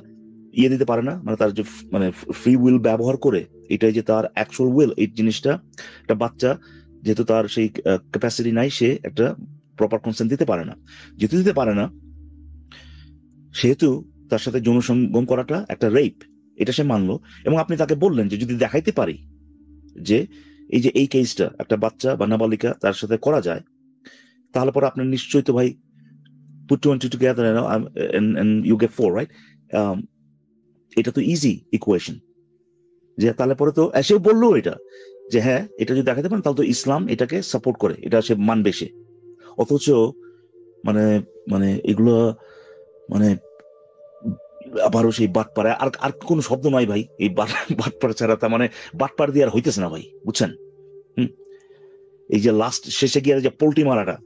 দিতে পারে না, মানে তার যে মানে ফ্রি উইল ব্যবহার করে, এটাই যে তার অ্যাকচুয়াল উইল, এই জিনিসটা একটা বাচ্চা যেহেতু তার সেই ক্যাপাসিটি নাই, সে একটা প্রপার কনসেন্ট দিতে পারে না, যেহেতু দিতে পারে না সেহেতু তার সাথে যৌন সঙ্গম করাটা একটা রেপ, এটা সে মানলো। এবং আপনি তাকে বললেন যে যদি দেখাইতে পারি যে এই যে এই কেসটা একটা বাচ্চা বা নাবালিকা তার সাথে করা যায়, তাহলে পরে আপনার নিশ্চয়ই তো ভাই put two and two together and you get four, right? এটা তো ইজি ইকুয়েশন, যে তাহলে পরে তো এসেও বললো এটা যে হ্যাঁ এটা যদি দেখাতে পারেন তাহলে তো ইসলাম এটাকে সাপোর্ট করে, এটা সে মানবে সে। অথচ মানে মানে এগুলো মানে আবারও সেই বাটপাড়া, আর আর কোনো শব্দ নয় ভাই, এই বাটপাড়া ছাড়া তার মানে বাটপাড় দিয়ে আর হইতেছে না ভাই, বুঝছেন? এই যে লাস্ট শেষে গিয়ে যে পোল্ট্রি মারাটা,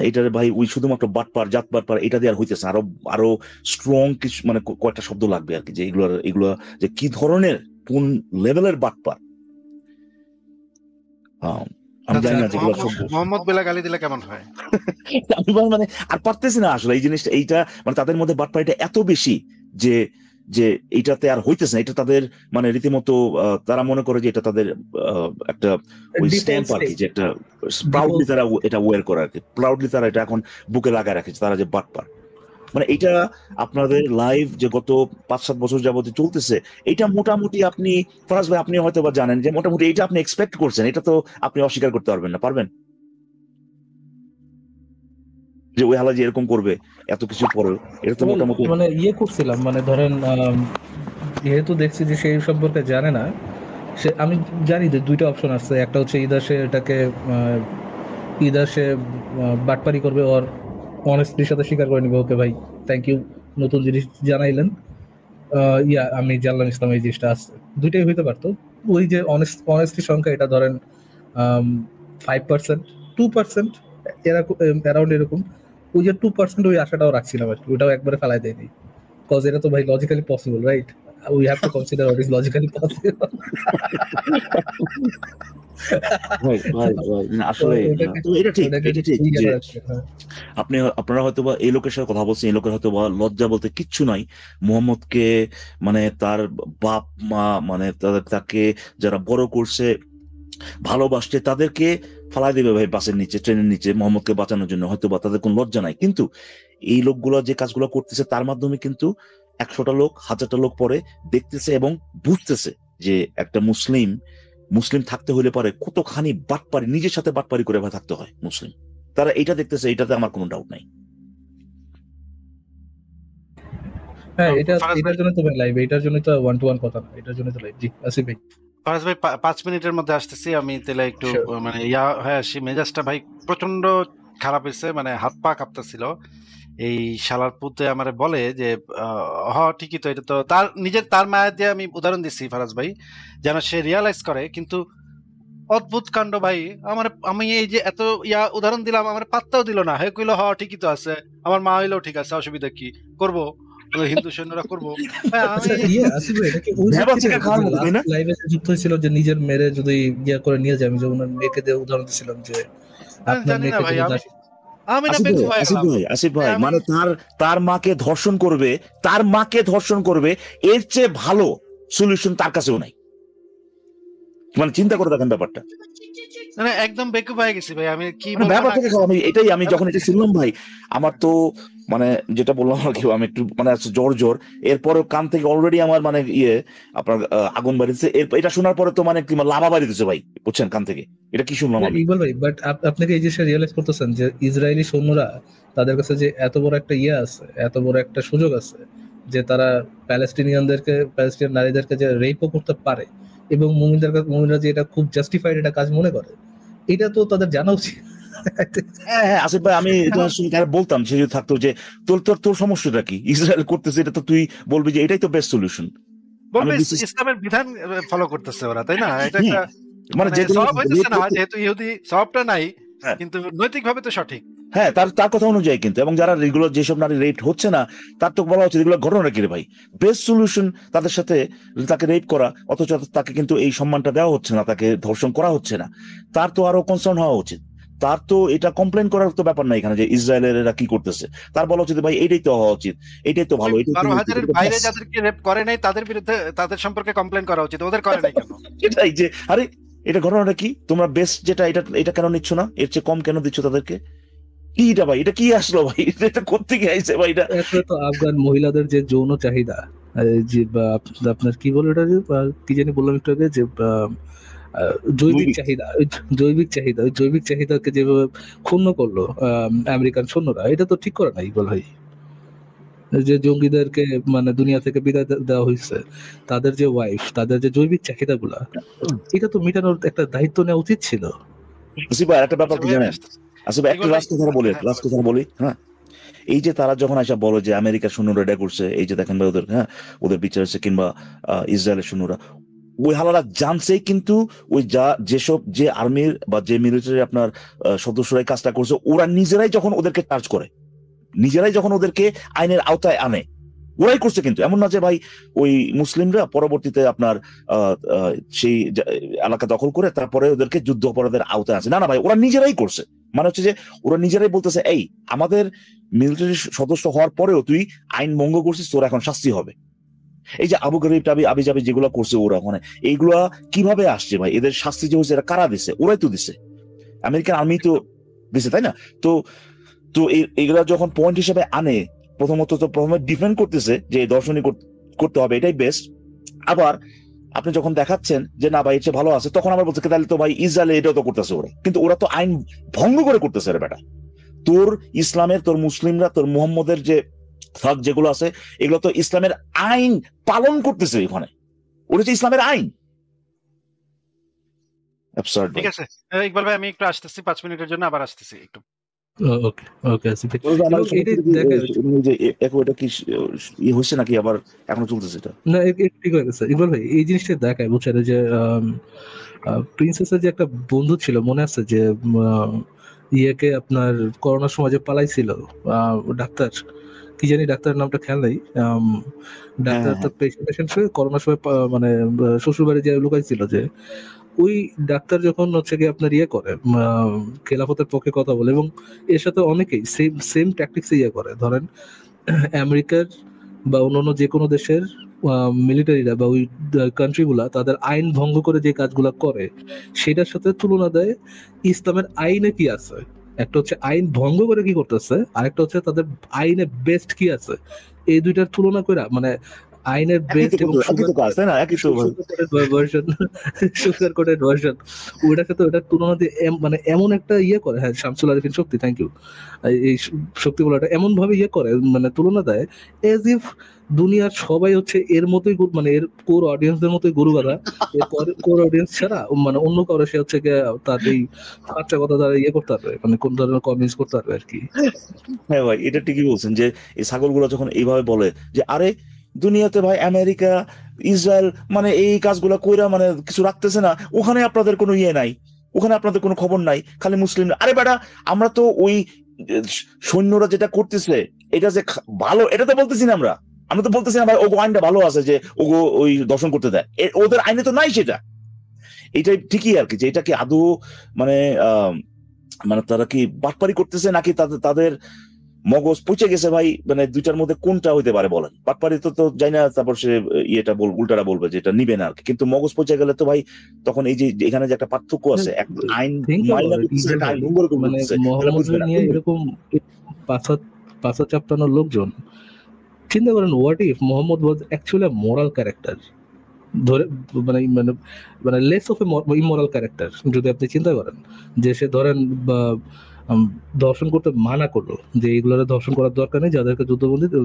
এটার ভাই ওই শুধুমাত্র বাটপার জাত বাটপার এটা দিয়ে আর হইতেছে, আরো আরো স্ট্রং কিছু মানে কয়েকটা শব্দ লাগবে আর কি, যে এগুলো যে কি ধরনের কোন লেভেলের বাটপার। আমি জানি না যেগুলো শব্দ মোহাম্মদ বেলা গালি দিলে কেমন হয়। আমি মানে আর পারতেছি না আসলে এই জিনিসটা, এইটা মানে তাদের মধ্যে বাটপাড়িটা এত বেশি যে যে এইটাতে আর হইতেছে না। এটা তাদের মানে রীতিমতো তারা মনে করে যে এটা তাদের একটা ওই স্ট্যাম্প আর কি, যে একটা প্রাউডলি তারা এটা ওয়্যার করে আর কি, প্রাউডলি তারা এটা এখন বুকে লাগায় রাখেছে তারা যে বাটপার। মানে এটা আপনাদের লাইভ যে গত 5-7 বছর যাবত চলতেছে, এটা মোটামুটি আপনি ফরাজ ভাই আপনি হয়তো বা জানেন যে মোটামুটি এটা আপনি এক্সপেক্ট করছেন, এটা তো আপনি অস্বীকার করতে পারবেন না, পারবেন? যে ওই হালা যে এরকম করবে এত কিছু পরে, এটা তো মোটামুটি মানে ইয়ে করছিলাম, মানে ধরেন যেহেতু দেখছি যে সেই সম্পর্কে জানে না, সে আমি জানি যে দুইটা অপশন আছে, একটা হচ্ছে ইদার সে এটাকে ইদার সে বাটপারি করবে, ওর অনেস্টির সাথে স্বীকার করে নিবে, ওকে ভাই থ্যাংক ইউ নতুন জিনিস জানাইলেন, আমি জানলাম ইসলাম এই জিনিসটা আছে। দুইটাই হইতে পারতো। ওই যে অনেস্টির সংখ্যা এটা ধরেন 5%, 2% অ্যারাউন্ড এরকম। ওই যে 2% ওই আশাটাও রাখছিলাম আর কি, ওটাও একবারে ফেলাই দেয়নি, কজ এটা তো ভাই logically possible, right? We have to consider what is logically possible. আসলে এটা ঠিক যে আপনারা হয়তোবা এই লোকের সাথে কথা বলছেন, এই লোকের হয়তোবা লজ্জা বলতে কিচ্ছু নাই, মোহাম্মদকে মানে তার বাপ মা মানে তাকে যারা বড় করছে ভালোবাসছে তাদেরকে ফালাই দেবে ভাই বাসের নিচে, ট্রেনের নিচে মোহাম্মদকে বাঁচানোর জন্য, হয়তোবা তাদের কোনো লজ্জা নাই। কিন্তু এই লোকগুলো যে কাজগুলো করতেছে তার মাধ্যমে কিন্তু 100টা লোক 1000টা লোক পরে দেখতেছে এবং বুঝতেছে যে একটা মুসলিম থাকতে হলে পারে কতখানি বাটপারি, নিজের সাথে বাটপারি করে থাকতে হয় মুসলিম, তারা এটা দেখতেছে, এটাতে আমার কোনো ডাউট নাই। হ্যাঁ, এটার জন্য তো ভাই লাইভ, এটার জন্য তো 1-to-1 কথা না, এটার জন্য তো লাইভ। জি আসিফ ভাই। ফারাজ ভাই 5 মিনিটের মধ্যে আসতেছি আমি, তাহলে একটু মানে মেজাজটা ভাই প্রচন্ড খারাপ হয়েছে, মানে হাত পা কাঁপতেছিল। এই শালার পুতে আমারে বলে যে ঠিকই তো, এটা তো তার মায়া দিয়ে আমি উদাহরণ দিচ্ছি ফারাজ ভাই, যেন সে রিয়ালাইজ করে। কিন্তু অদ্ভুত কাণ্ড ভাই, আমি এই যে এত উদাহরণ দিলাম, আমার পাত্তাও দিল না। হে কইল ঠিকই তো আছে, আমার মা হইলেও ঠিক আছে, অসুবিধা কি, করবো হিন্দু সৈন্যরা করবো। লাইভে যুক্ত হয়েছিল যে নিজের মেরে যদি করে নিয়ে যায়, আমি যে ওনার মেয়েকে দিয়ে উদাহরণ দিছিলাম যে আপনার মেয়েকে আসিফ ভাই মানে তার মাকে ধর্ষণ করবে, এর চেয়ে ভালো সলিউশন তার কাছেও নাই। মানে চিন্তা করে দেখেন ব্যাপারটা, মানে একদম বেকুব হয়ে গেছি ভাই। আমি কি এটাই আমি যখন এটা শুনলাম ভাই, আমার তো মানে যেটা বললাম আর কি, আমি একটু মানে জ্বর এরপরে কান থেকে অলরেডি আমার মানে আপনার আগুন বাড়িতেছে। এটা শোনার পরে তো মানে কি লাভা বাড়িতেছে ভাই, বুঝছেন? কান থেকে এটা কি শুনলাম আমি। ইকবাল ভাই, বাট আপনাকে এই জিনিসটা রিয়েলাইজ করতেছেন যে ইসরায়েলি সৈন্যরা তাদের কাছে যে এত বড় একটা আছে, এত বড় একটা সুযোগ আছে যে তারা প্যালেস্টিনিয়ান নারীদেরকে যে রেপও করতে পারে, এবং মুমিনরা যে এটা খুব জাস্টিফাইড একটা কাজ মনে করে, এটা তো তাদের জানা উচিত। হ্যাঁ আসিফ ভাই, আমি বলতাম সে যদি থাকতো যে তোর সমস্যাটা কি, ইসরায়েল করতেছে এটা তো তুই বলবি যে এটাই তো বেস্ট সলিউশন, বলবি ইসলামের বিধান ফলো করতেছে ওরা, তাই না? এটা একটা মানে সওয়াব হইতেছে না, যেহেতু ইহুদি সওয়াবটা নাই, কিন্তু নৈতিকভাবে তো সঠিক। হ্যাঁ, তার কথা অনুযায়ী কিন্তু, এবং যারা রেগুলার যেসব নারী রেপ হচ্ছে না তার তো বলা হচ্ছে এগুলো ঘটনা কি রে ভাই, বেস্ট সলিউশন তাদের সাথে তাকে রেপ করা, অথচ তাকে কিন্তু এই সম্মানটা দেওয়া হচ্ছে না, তাকে ধর্ষণ করা হচ্ছে না। তার তো আরো কনসার্ন হওয়া উচিত, তার তো এটা কমপ্লেন করার তো ব্যাপার না এখানে যে ইসরায়েলের এরা কি করতেছে, তার বলা উচিত ভাই এটাই তো হওয়া উচিত, এটাই তো ভালো। 12,000-এর বাইরে যাদেরকে রেপ করে নাই তাদের বিরুদ্ধে, তাদের সম্পর্কে কমপ্লেন করা উচিত, ওদের করে নাই কেন? এটাই যে আরে এটা ঘটনাটা কি, তোমরা বেস্ট যেটা এটা কেন নিচ্ছ না, এর চেয়ে কম কেন দিচ্ছ তাদেরকে? কিটা ভাই, এটা কি আসলো ভাই, এটা কোত্থেকে আইছে ভাই? এটা তো আফগান মহিলাদের যে যৌন চাহিদা, যে আপনার কি বলে এটা, কি জানি বললাম একটু আগে, যে জৈবিক চাহিদা, ওই জৈবিক চাহিদাকে যেভাবে ক্ষুণ্ণ করলো আমেরিকান সৈন্যরা, এটা তো ঠিক করে না ইকবাল ভাই। যে জঙ্গিদেরকে মানে দুনিয়া থেকে বিদায় দেওয়া হয়েছে, তাদের যে ওয়াইফ, তাদের যে জৈবিক চাহিদা গুলা, এটা তো মেটানোর একটা দায়িত্ব নেওয়া উচিত ছিল। একটা ব্যাপার কি জানেন আসলে, একটা লাস্ট কথা বলি, হ্যাঁ এই যে তারা যখন আসা বলো যে আমেরিকার সৈন্যরা এটা করছে, এই যে দেখেন ভাই ওদের, হ্যাঁ, ওদের বিচার হচ্ছে, কিংবা ইসরায়েলের সৈন্যরা, ওই হালারা জানছে, কিন্তু ওই যেসব যে আর্মির বা যে মিলিটারি আপনার সদস্যরাই কাজটা করছে, ওরা নিজেরাই যখন ওদেরকে চার্জ করে, নিজেরাই যখন ওদেরকে আইনের আওতায় আনে, ওরাই করছে। কিন্তু এমন না যে ভাই ওই মুসলিমরা পরবর্তীতে আপনার সেই এলাকা দখল করে তারপরে ওদেরকে যুদ্ধ অপরাধের আওতায় আছে, না না ভাই, ওরা নিজেরাই করছে। মানে হচ্ছে যে ওরা নিজেরাই বলতেছে, এই আমাদের মিলিটারি সদস্য হওয়ার পরেও তুই আইন ভঙ্গ করছিস, তোর এখন শাস্তি হবে। এই যে আবু গরিব টাবি আবি জাবি যেগুলো করছে ওরা, ওখানে এইগুলা কিভাবে আসছে ভাই? এদের শাস্তি যে হয়েছে, এরা কারা দিছে? ওরাই তো দিছে, আমেরিকান আর্মি তো দিছে, তাই না? তো তো এগুলা যখন পয়েন্ট হিসেবে আনে, প্রথমত তো প্রথমে ডিফেন্ড করতেছে যে দর্শনই করতে হবে, এটাই বেস্ট। আবার আপনি যখন দেখাচ্ছেন যে না ভাই এর চেয়ে ভালো আছে, তখন আবার বলছে তাহলে তো ভাই ইসরায়েলে এটাও তো করতেছে ওরা, কিন্তু ওরা তো আইন ভঙ্গ করে করতেছে রে বেটা। তোর ইসলামের, তোর মুসলিমরা, তোর মুহাম্মদের যে হক যেগুলো আছে, এগুলো তো ইসলামের আইন পালন করতেছে ওখানে, ওটা হচ্ছে ইসলামের আইন। ঠিক আছে ইকবাল ভাই, আমি একটু আসতেছি 5 মিনিটের জন্য, আবার আসতেছি একটু। ওকে ওকে আসিফ ভাই, এবং এটাই দেখা এটা কি হয়েছে নাকি আবার এখনো চলতেছে? এটা না, ঠিক হয়ে গেছে ইকবাল ভাই। এই জিনিসটা দেখায়, বুঝছেন, যে প্রিন্সেসের যে একটা বন্ধু ছিল, মনে আছে যে ইয়েকে আপনার করোনার সময় যে পালাইছিল, ডাক্তার কি জানি, ডাক্তারের নামটা খেয়াল নেই। ডাক্তার তার পেশেন্ট হয়ে করোনার সময় মানে শ্বশুর বাড়ি যে লুকাইছিল, যে ওই ডাক্তার যখন হচ্ছে কি আপনার ইয়ে করে, খেলাফতের পক্ষে কথা বলে, এবং এর সাথে অনেকেই সেম ট্যাকটিক্স ইয়ে করে। ধরেন আমেরিকার বা অন্যান্য যে কোনো দেশের মিলিটারিরা বা ওই কান্ট্রিগুলা তাদের আইন ভঙ্গ করে যে কাজগুলা করে, সেটার সাথে তুলনা দেয় ইসলামের আইনে কি আছে। একটা হচ্ছে আইন ভঙ্গ করে কি করতেছে, আরেকটা হচ্ছে তাদের আইনে বেস্ট কি আছে। এই দুইটার তুলনা করে, মানে আইনের বেস্ট এবং সুগার কোটেড ভার্সন, ওটার সাথে ওটার তুলনা দিয়ে মানে এমন একটা ইয়ে করে। হ্যাঁ, শামসুল আরিফিন শক্তি, থ্যাংক ইউ। এই শক্তিগুলোটা এমন ভাবে ইয়ে করে, মানে তুলনা দেয় এজ ইফ দুনিয়ার সবাই হচ্ছে এর মতোই, মানে এর কোর অডিয়েন্সদের মতোই গরু গাধা। এর কোর অডিয়েন্স ছাড়া মানে অন্য কারো সে হচ্ছে তার এই বাচ্চা কথা তারা ইয়ে করতে পারবে, মানে কোন ধরনের কনভিন্স করতে পারবে আর কি। হ্যাঁ ভাই, এটা ঠিকই বলছেন যে এই ছাগলগুলো যখন এইভাবে বলে যে আরে দুনিয়াতে ভাই আমেরিকা ইসরায়েল মানে এই কাজগুলো কইরা মানে কিছু রাখতেছে না, ওখানে আপনাদের কোনো ইয়ে নাই, ওখানে আপনাদের কোনো খবর নাই, খালি মুসলিম। আরে বেটা, আমরা তো ওই সৈন্যরা যেটা করতেছে এটা যে ভালো, এটা তো বলতেছি না আমরা তো বলতেছি না ভাই ওগো আইনটা ভালো আছে যে ওগো ওই দর্শন করতে দেয়, ওদের আইনে তো নাই সেটা। এটাই ঠিকই আর কি, যে এটা কি আদৌ মানে মানে তারা কি বাটপারি করতেছে নাকি তাদের মগজ পচে গেছে ভাই? মানে দুইটার মধ্যে কোনটা হইতে পারে বলেন? বাটপারি তো যাই না, তারপর সে ইয়েটা উল্টাটা বলবে যে এটা নিবে না আর কি। কিন্তু মগজ পচে গেলে তো ভাই তখন এই যে এখানে যে একটা পার্থক্য আছে, আইন মানে মোহাম্মদ নিয়ে এরকম পাঁচা চাপটানোর লোকজন, চিন্তা করেন what if Mohammad was actually moral character, ধরে মানে মানে মানে less of A immoral character. যদি আপনি চিন্তা করেন যে সে ধরেন বা দর্শন করতে মানা করলো, যে এইগুলোর দর্শন করার দরকার নেই, যাদেরকে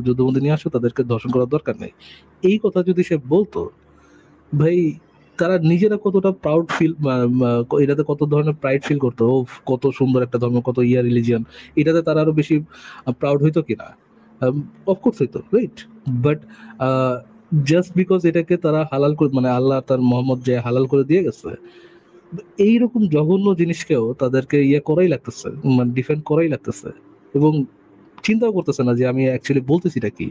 যুদ্ধবন্দী নিয়ে আসো তাদেরকে দর্শন করার দরকার নেই, এই কথা যদি সে বলতো, ভাই তারা নিজেরা কতটা প্রাউড ফিল, এটাতে কত ধরনের প্রাইড ফিল করতো, ও কত সুন্দর একটা ধর্ম, কত ইয়া রিলিজিয়ন, এটাতে তারা আরো বেশি প্রাউড হইতো কিনা? অফকোর্স হইতো, রাইট? বাট জাস্ট বিকজ এটাকে তারা হালাল করে, মানে আল্লাহ তার মোহাম্মদ যে হালাল করে দিয়ে গেছে, এইরকম জঘন্য জিনিসকেও তাদেরকে ইয়ে করাই লাগতেছে, মানে ডিফেন্ড করাই লাগতেছে, এবং চিন্তাও করতেছে না যে আমি অ্যাকচুয়ালি বলতেছি কি।